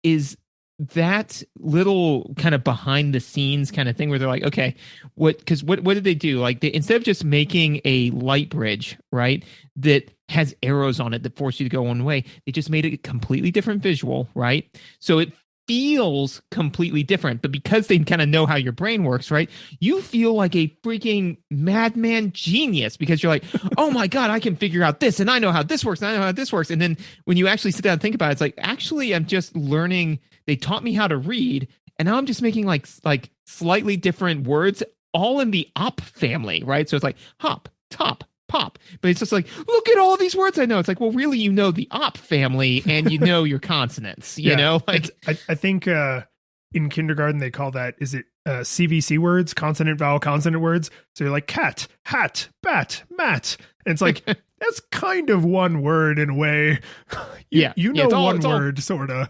is that little kind of behind the scenes kind of thing where they're like, okay, what did they do? Like instead of just making a light bridge, right, that has arrows on it that force you to go one way, they just made it a completely different visual, right? So it feels completely different, but because they kind of know how your brain works, right, you feel like a freaking madman genius because you're like, oh my God, I can figure out this, and I know how this works, and I know how this works. And then when you actually sit down and think about it, it's like, actually, I'm just learning. They taught me how to read, and now I'm just making like slightly different words, all in the op family, right? So it's like hop, top, pop, but it's just like, look at all these words I know. It's like, well, really, you know the op family, and you know your consonants. You know, like I think in kindergarten they call that, is it CVC words, consonant vowel consonant words? So you're like cat, hat, bat, mat, and it's like that's kind of one word in a way. You know, one word sort of.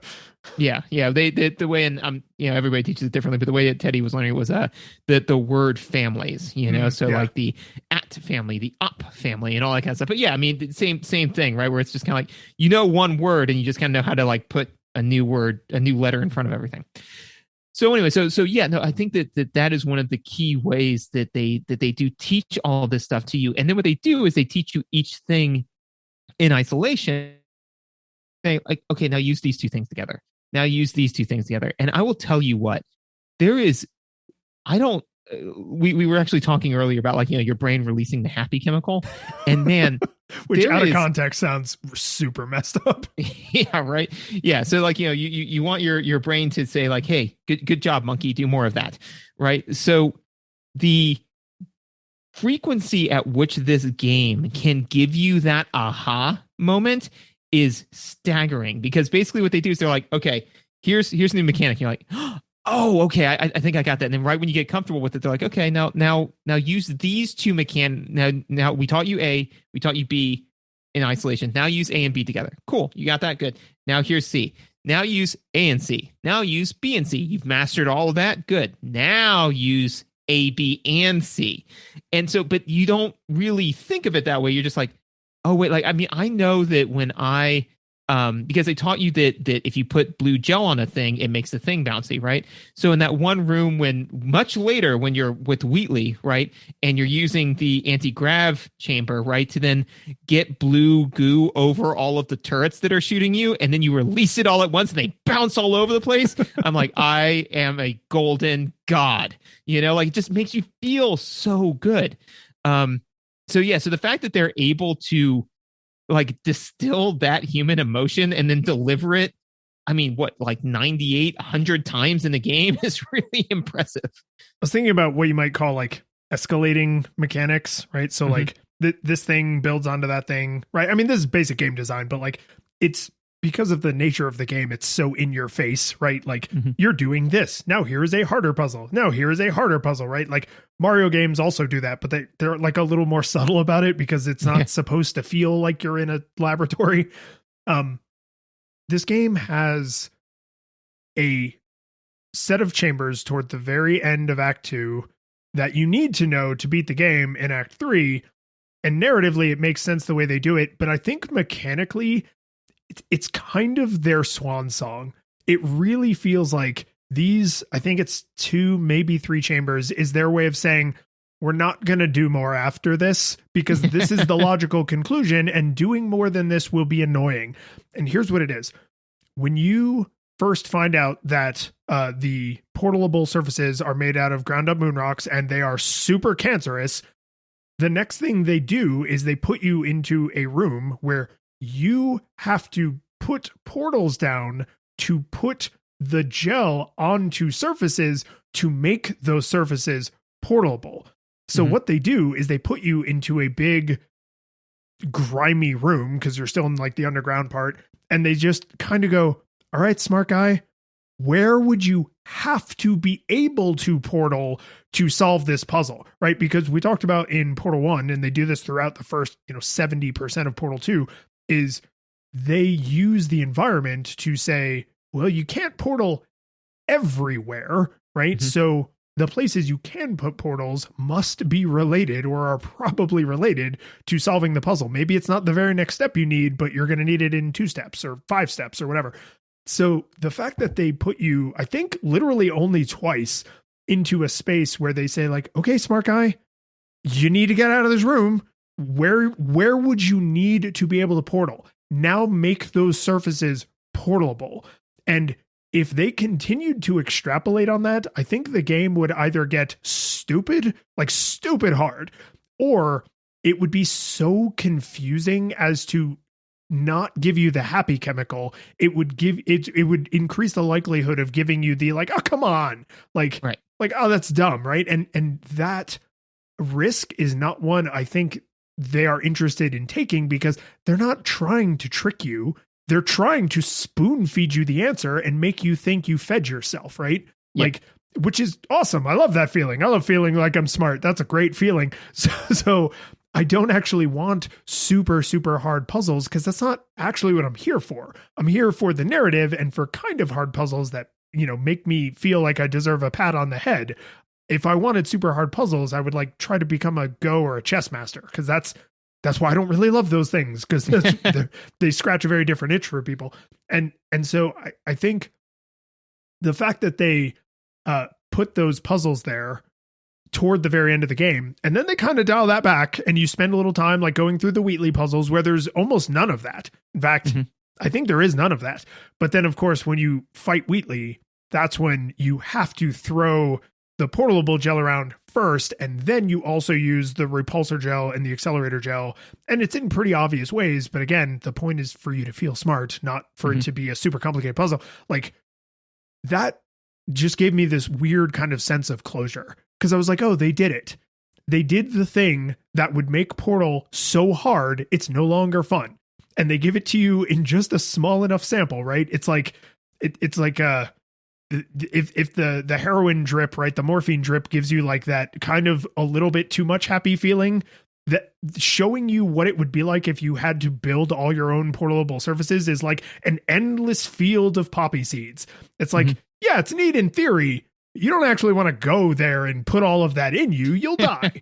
Yeah. The way, and everybody teaches it differently, but the way that Teddy was learning was the word families, so like the at family, the up family, and all that kind of stuff. But yeah, I mean, same thing, right? Where it's just kind of like one word, and you just kind of know how to like put a new word, a new letter in front of everything. So anyway, so yeah, no, I think that is one of the key ways that they do teach all of this stuff to you, and then what they do is they teach you each thing in isolation. Say like, okay, now use these two things together. Now use these two things together. And I will tell you what, we were actually talking earlier about like, your brain releasing the happy chemical, and man, which out of context sounds super messed up. Yeah. Right. Yeah. So like, you want your brain to say like, hey, good job, monkey, do more of that. Right. So the frequency at which this game can give you that aha moment is staggering, because basically what they do is they're like, okay, here's a new mechanic. You're like, oh, okay, I think I got that. And then right when you get comfortable with it, they're like, okay, now use these two now we taught you A, we taught you B in isolation. Now use A and B together. Cool, you got that? Good. Now here's C. Now use A and C. Now use B and C. You've mastered all of that. Good. Now use A, B, and C. And so, but you don't really think of it that way. You're just like, oh, wait, like, I mean, I know that when because they taught you that if you put blue gel on a thing, it makes the thing bouncy, right? So in that one room, much later when you're with Wheatley, right, and you're using the anti-grav chamber, right, to then get blue goo over all of the turrets that are shooting you, and then you release it all at once and they bounce all over the place. I'm like, I am a golden god, like it just makes you feel so good. So the fact that they're able to like distill that human emotion and then deliver it, I mean, what, like 98, 100 times in the game is really impressive. I was thinking about what you might call like escalating mechanics, right? So like this thing builds onto that thing, right? I mean, this is basic game design, but like it's because of the nature of the game, it's so in your face, right? Like you're doing this. Now here is a harder puzzle. Now here is a harder puzzle, right? Like Mario games also do that, but they're like a little more subtle about it because it's not supposed to feel like you're in a laboratory. This game has a set of chambers toward the very end of Act 2 that you need to know to beat the game in Act 3. And narratively, it makes sense the way they do it. But I think mechanically, it's kind of their swan song. It really feels like these, I think it's 2, maybe 3 chambers, is their way of saying, we're not going to do more after this because this is the logical conclusion, and doing more than this will be annoying. And here's what it is. When you first find out that the portalable surfaces are made out of ground up moon rocks and they are super cancerous, the next thing they do is they put you into a room where you have to put portals down to put the gel onto surfaces to make those surfaces portable. So what they do is they put you into a big grimy room because you're still in like the underground part, and they just kind of go, all right, smart guy, where would you have to be able to portal to solve this puzzle, right? Because we talked about in Portal 1, and they do this throughout the first 70% of Portal 2, is they use the environment to say, well, you can't portal everywhere, right? So the places you can put portals must be related or are probably related to solving the puzzle. Maybe it's not the very next step you need, but you're going to need it in 2 steps or 5 steps or whatever. So the fact that they put you, I think literally only twice, into a space where they say like, okay, smart guy, you need to get out of this room. Where would you need to be able to portal? Now make those surfaces portable. And if they continued to extrapolate on that, I think the game would either get stupid hard, or it would be so confusing as to not give you the happy chemical. It would would increase the likelihood of giving you the like, oh, come on. Like, oh, that's dumb. Right. And that risk is not one I think they are interested in taking, because they're not trying to trick you. They're trying to spoon feed you the answer and make you think you fed yourself, right? Like, which is awesome. I love that feeling. I love feeling like I'm smart. That's a great feeling. So I don't actually want super, super hard puzzles, because that's not actually what I'm here for. I'm here for the narrative and for kind of hard puzzles that, make me feel like I deserve a pat on the head. If I wanted super hard puzzles, I would like try to become a Go or a chess master, because that's why I don't really love those things, because they scratch a very different itch for people. And so I think the fact that they put those puzzles there toward the very end of the game, and then they kind of dial that back, and you spend a little time like going through the Wheatley puzzles where there's almost none of that. In fact, I think there is none of that. But then, of course, when you fight Wheatley, that's when you have to throw the portable gel around first, and then you also use the repulsor gel and the accelerator gel, and it's in pretty obvious ways. But again, the point is for you to feel smart, not for it to be a super complicated puzzle. Like, that just gave me this weird kind of sense of closure, because I was like, oh, they did it. They did the thing that would make Portal so hard it's no longer fun, and they give it to you in just a small enough sample, right? It's like it's like if the heroin drip, right, the morphine drip gives you like that kind of a little bit too much happy feeling, that showing you what it would be like if you had to build all your own portable surfaces is like an endless field of poppy seeds. It's like, yeah, it's neat in theory. You don't actually want to go there and put all of that in you. You'll die.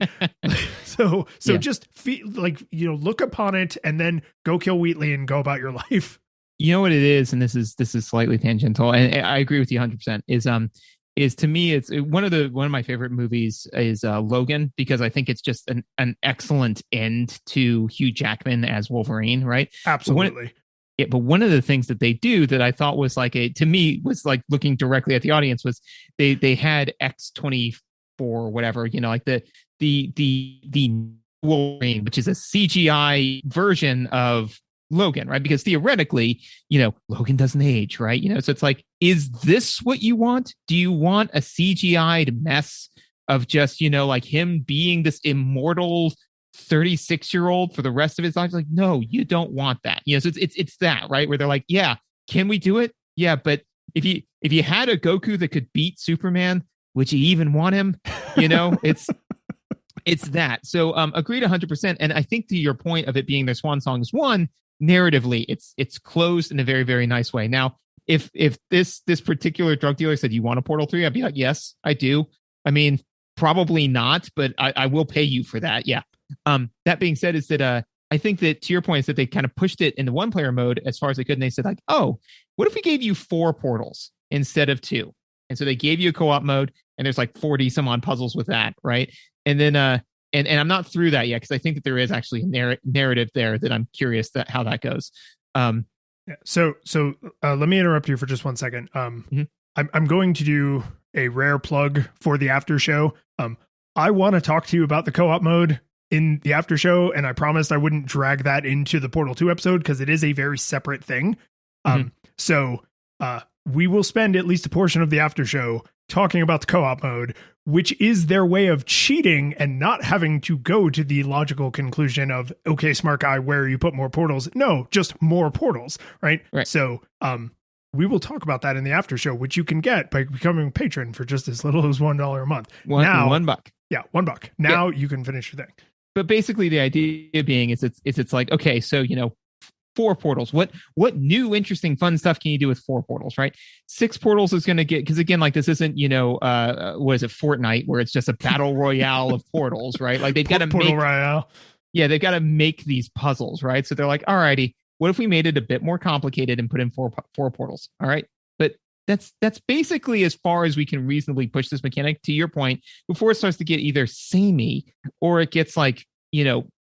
So just feel like, look upon it and then go kill Wheatley and go about your life. You know what it is, and this is slightly tangential, and I agree with you 100%. Is to me, it's one of my favorite movies is Logan, because I think it's just an excellent end to Hugh Jackman as Wolverine, right? Absolutely. But one of the things that they do that I thought was like to me was like looking directly at the audience was they had X-24 whatever, like the Wolverine, which is a CGI version of Logan, right? Because theoretically, Logan doesn't age, right? So it's like, is this what you want? Do you want a CGI'd mess of just, like him being this immortal 36-year-old for the rest of his life? Like, no, you don't want that. So it's that, right? Where they're like, yeah, can we do it? Yeah, but if you had a Goku that could beat Superman, would you even want him? It's that. So agreed 100%. And I think to your point of it being their swan song is one, narratively, it's closed in a very, very nice way. Now, if this particular drug dealer said, you want a Portal 3? I'd be like, yes, I do. I mean, probably not, but I will pay you for that. Yeah. That being said, is that I think that to your point is that they kind of pushed it in the one player mode as far as they could. And they said like, oh, what if we gave you 4 portals instead of 2? And so they gave you a co-op mode, and there's like 40 some odd puzzles with that. Right. And then, and I'm not through that yet, because I think that there is actually a narrative there that I'm curious how that goes. Yeah. So let me interrupt you for just 1 second. I'm going to do a rare plug for the after show. I want to talk to you about the co-op mode in the after show, and I promised I wouldn't drag that into the Portal 2 episode because it is a very separate thing. So we will spend at least a portion of the after show talking about the co-op mode, which is their way of cheating and not having to go to the logical conclusion of, okay, smart guy, where you put more portals? No, just more portals, right? So we will talk about that in the after show, which you can get by becoming a patron for just as little as $1 a month. $1. Yeah, $1. Now you can finish your thing. But basically the idea being is it's like, okay, so 4 portals. What new, interesting, fun stuff can you do with 4 portals, right? 6 portals is going to get, because again, like this isn't, what is it, Fortnite, where it's just a battle royale of portals, right? Like they've got to Portal Royale. Yeah, they've got to make these puzzles, right? So they're like, all righty, what if we made it a bit more complicated and put in 4 portals? All right. But that's basically as far as we can reasonably push this mechanic, to your point, before it starts to get either samey or it gets like,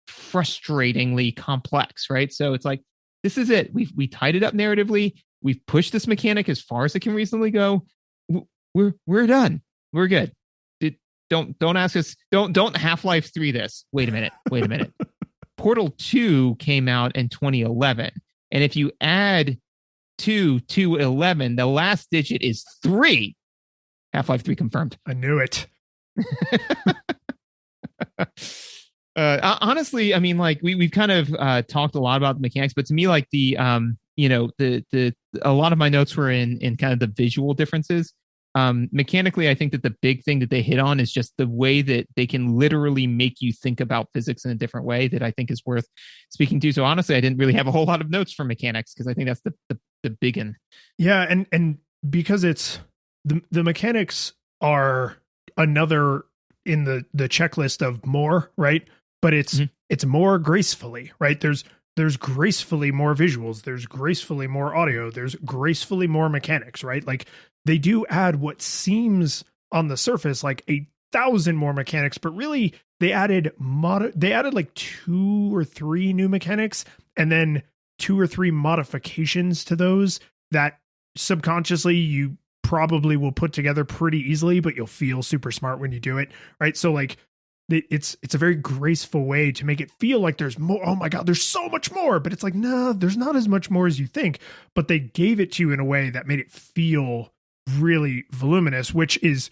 frustratingly complex, right? So it's like, this is it. We tied it up narratively. We've pushed this mechanic as far as it can reasonably go. We're done. We're good. Don't ask us. Don't Half-Life 3 this. Wait a minute. Portal 2 came out in 2011, and if you add 2 to 11, the last digit is 3. Half-Life 3 confirmed. I knew it. Honestly, I mean, like we've kind of talked a lot about the mechanics, but to me, like the a lot of my notes were in kind of the visual differences. Mechanically, I think that the big thing that they hit on is just the way that they can literally make you think about physics in a different way that I think is worth speaking to. So honestly, I didn't really have a whole lot of notes for mechanics because I think that's the big one. Yeah, and because it's the mechanics are another in the checklist of more, right? But it's more gracefully, right? There's gracefully more visuals, there's gracefully more audio, there's gracefully more mechanics, right? Like they do add what seems on the surface like 1,000 more mechanics, but really they added like 2 or 3 new mechanics and then 2 or 3 modifications to those that subconsciously you probably will put together pretty easily, but you'll feel super smart when you do it, right? So like it's a very graceful way to make it feel like there's more. Oh my God, there's so much more, but it's like, no, there's not as much more as you think, but they gave it to you in a way that made it feel really voluminous, which is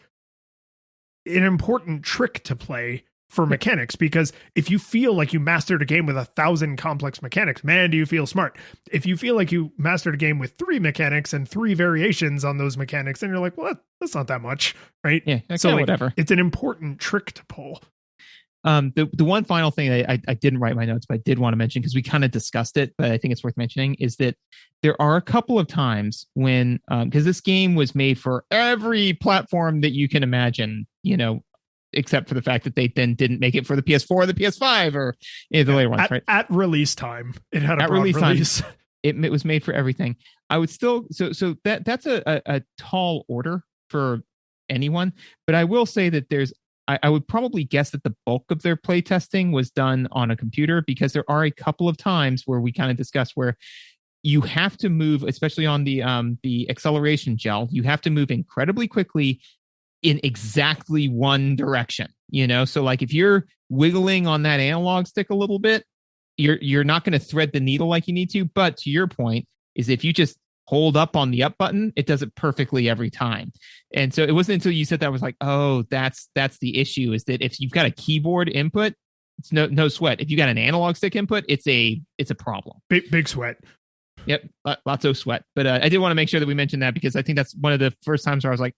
an important trick to play for mechanics, because if you feel like you mastered a game with 1,000 complex mechanics, man, do you feel smart. If you feel like you mastered a game with 3 mechanics and 3 variations on those mechanics, then you're like, well, that's not that much, right? Yeah, so like, whatever. It's an important trick to pull. The one final thing I didn't write my notes, but I did want to mention, because we kind of discussed it, but I think it's worth mentioning, is that there are a couple of times when, because this game was made for every platform that you can imagine, except for the fact that they then didn't make it for the PS4 or the PS5 or the later ones, right? At release time, it had a broad release. It was made for everything. I would still, so that's a tall order for anyone, but I will say that I would probably guess that the bulk of their play testing was done on a computer, because there are a couple of times where we kind of discussed where you have to move, especially on the acceleration gel, you have to move incredibly quickly in exactly one direction, so like if you're wiggling on that analog stick a little bit, you're not going to thread the needle like you need to. But to your point, is if you just hold up on the up button, it does it perfectly every time. And so it wasn't until you said that I was like, oh, that's the issue, is that if you've got a keyboard input, it's no sweat. If you got an analog stick input, it's a problem. Big sweat. Yep, lots of sweat. But I did want to make sure that we mentioned that, because I think that's one of the first times where I was like,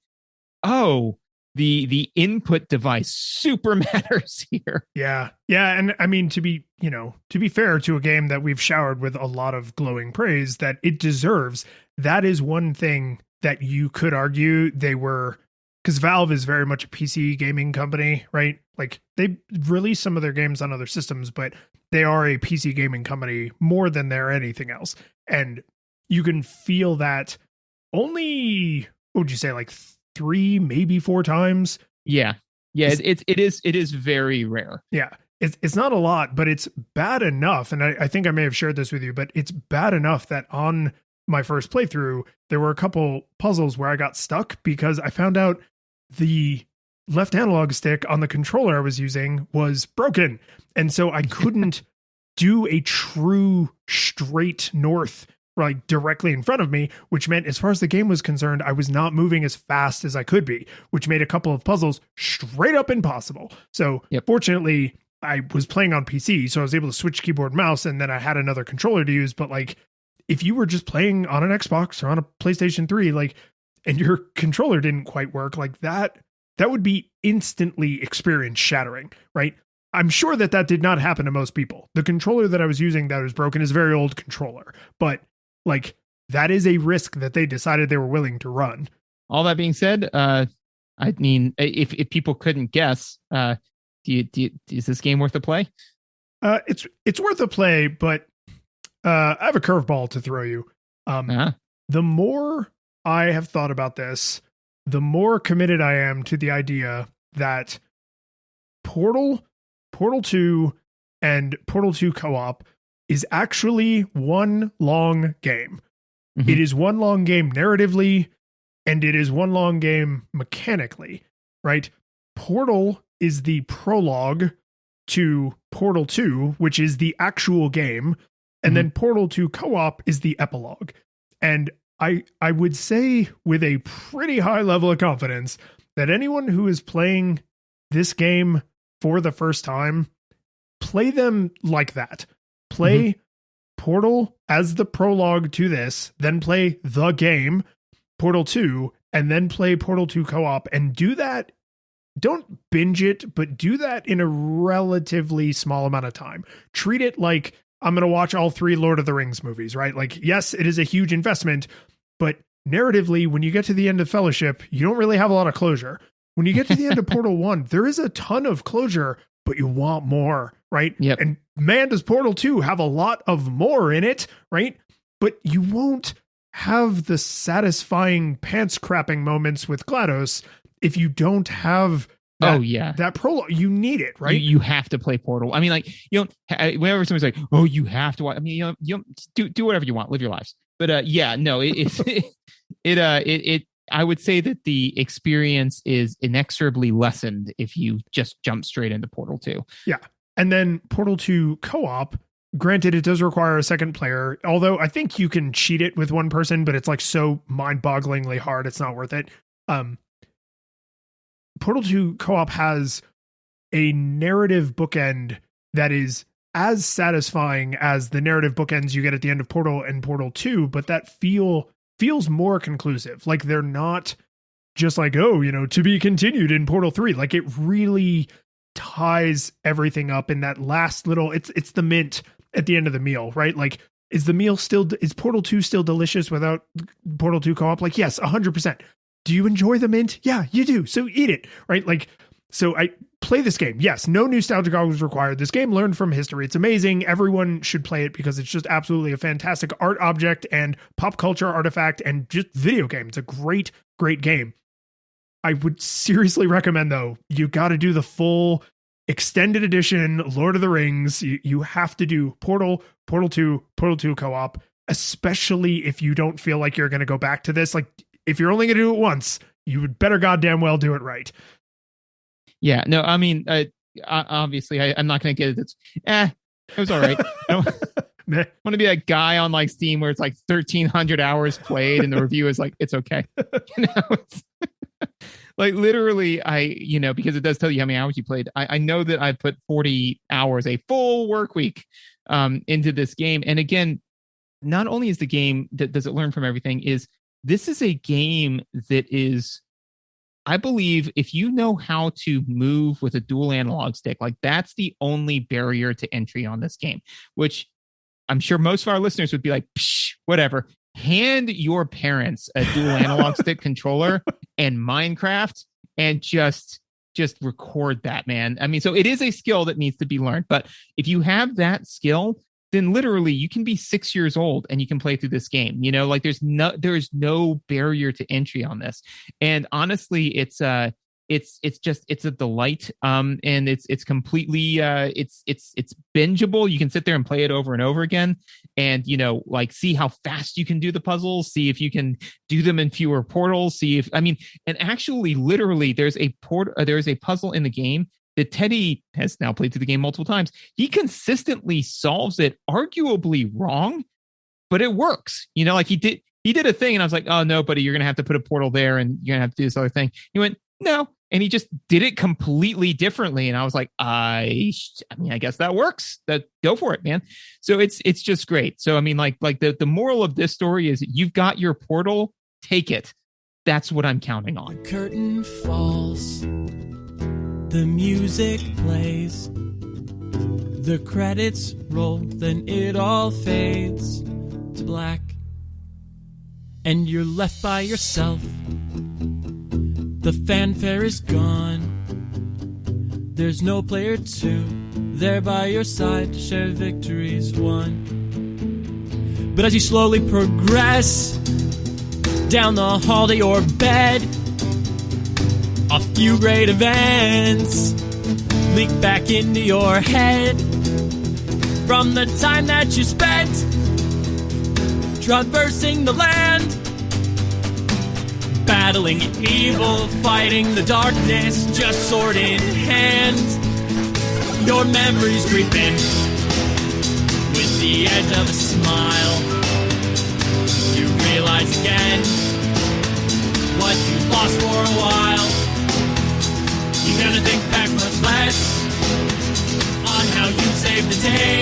oh, the input device super matters here. Yeah. And I mean, to be fair to a game that we've showered with a lot of glowing praise that it deserves, that is one thing that you could argue they were, because Valve is very much a PC gaming company, right? Like, they release some of their games on other systems, but they are a PC gaming company more than they're anything else. And you can feel that only, what would you say, like 3, maybe 4 times? Yeah. It is very rare. Yeah. It's not a lot, but it's bad enough. And I think I may have shared this with you, but it's bad enough that on my first playthrough, there were a couple puzzles where I got stuck because I found out the left analog stick on the controller I was using was broken. And so I couldn't do a true straight north, like directly in front of me, which meant as far as the game was concerned, I was not moving as fast as I could be, which made a couple of puzzles straight up impossible. So Fortunately, I was playing on PC, so I was able to switch keyboard and mouse, and then I had another controller to use. But like, if you were just playing on an Xbox or on a PlayStation 3, like, and your controller didn't quite work, like that would be instantly experience shattering, right? I'm sure that did not happen to most people. The controller that I was using that was broken is a very old controller, but like, that is a risk that they decided they were willing to run. All that being said, I mean, if people couldn't guess, is this game worth a play? It's worth a play, but I have a curveball to throw you. The more I have thought about this, the more committed I am to the idea that Portal 2 and Portal 2 co-op is actually one long game. Mm-hmm. It is one long game narratively, and it is one long game mechanically, right? Portal is the prologue to Portal 2, which is the actual game, and then Portal 2 co-op is the epilogue. And I would say with a pretty high level of confidence that anyone who is playing this game for the first time, play them like that. Play Portal as the prologue to this, then play the game, Portal 2, and then play Portal 2 co-op, and do that. Don't binge it, but do that in a relatively small amount of time. Treat it like I'm going to watch all 3 Lord of the Rings movies, right? Like, yes, it is a huge investment, but narratively, when you get to the end of Fellowship, you don't really have a lot of closure. When you get to the end of Portal 1, there is a ton of closure, but you want more, right? Yep. And man, does Portal 2 have a lot of more in it, right? But you won't have the satisfying pants crapping moments with GLaDOS if you don't have that prologue. You need it, right? You have to play Portal. I mean, like, you don't, whenever somebody's like, oh, you have to watch, I mean, you don't do whatever you want, live your lives. But it I would say that the experience is inexorably lessened if you just jump straight into Portal 2. Yeah. And then Portal 2 co-op, granted, it does require a second player, although I think you can cheat it with one person, but it's like so mind-bogglingly hard, it's not worth it. Portal 2 co-op has a narrative bookend that is as satisfying as the narrative bookends you get at the end of Portal and Portal 2, but that feels more conclusive. Like, they're not just like, oh, to be continued in Portal 3. Like, it really ties everything up in that last little, it's the mint at the end of the meal, right? Like, is Portal 2 still delicious without Portal 2 co-op? Like, yes, 100%. Do you enjoy the mint? Yeah, you do. So eat it, right? Like, so I play this game. Yes, no nostalgia goggles required. This game learned from history. It's amazing. Everyone should play it because it's just absolutely a fantastic art object and pop culture artifact and just video game. It's a great, great game. I would seriously recommend, though, you got to do the full extended edition Lord of the Rings. You have to do Portal 2 co-op, especially if you don't feel like you're going to go back to this. Like, if you're only going to do it once, you would better goddamn well do it right. Yeah, no, I mean, obviously, I'm not going to get it. It was all right. I don't want to be that guy on like Steam where it's like 1,300 hours played and the review is like, it's okay. It's like literally, because it does tell you how many hours you played. I know that I put 40 hours, a full work week, into this game. And again, not only is the game that does it learn from everything, this is a game that is, I believe, if you know how to move with a dual analog stick, like that's the only barrier to entry on this game, which I'm sure most of our listeners would be like, psh, whatever. Hand your parents a dual analog stick controller and Minecraft and just record that, man. I mean, so it is a skill that needs to be learned, but if you have that skill, then literally you can be 6 years old and you can play through this game. Like there's no barrier to entry on this. And honestly, it's a delight. And it's completely, it's bingeable. You can sit there and play it over and over again and, like see how fast you can do the puzzles, see if you can do them in fewer portals, and actually literally there's a puzzle in the game that Teddy has now played through the game multiple times. He consistently solves it arguably wrong, but it works. Like he did a thing and I was like, oh no, buddy, you're going to have to put a portal there and you're going to have to do this other thing. He went, no. And he just did it completely differently. And I was like, I guess that works. Go for it, man. So it's just great. So, like the moral of this story is you've got your portal, take it. That's what I'm counting on. The curtain falls. The music plays, the credits roll, then it all fades to black. And you're left by yourself. The fanfare is gone. There's no player two there by your side to share victories won. But as you slowly progress down the hall to your bed, a few great events leak back into your head from the time that you spent traversing the land, battling evil, fighting the darkness, just sword in hand. Your memories creep in with the edge of a smile. You realize again what you lost for a while. You're gonna think back much less on how you saved the day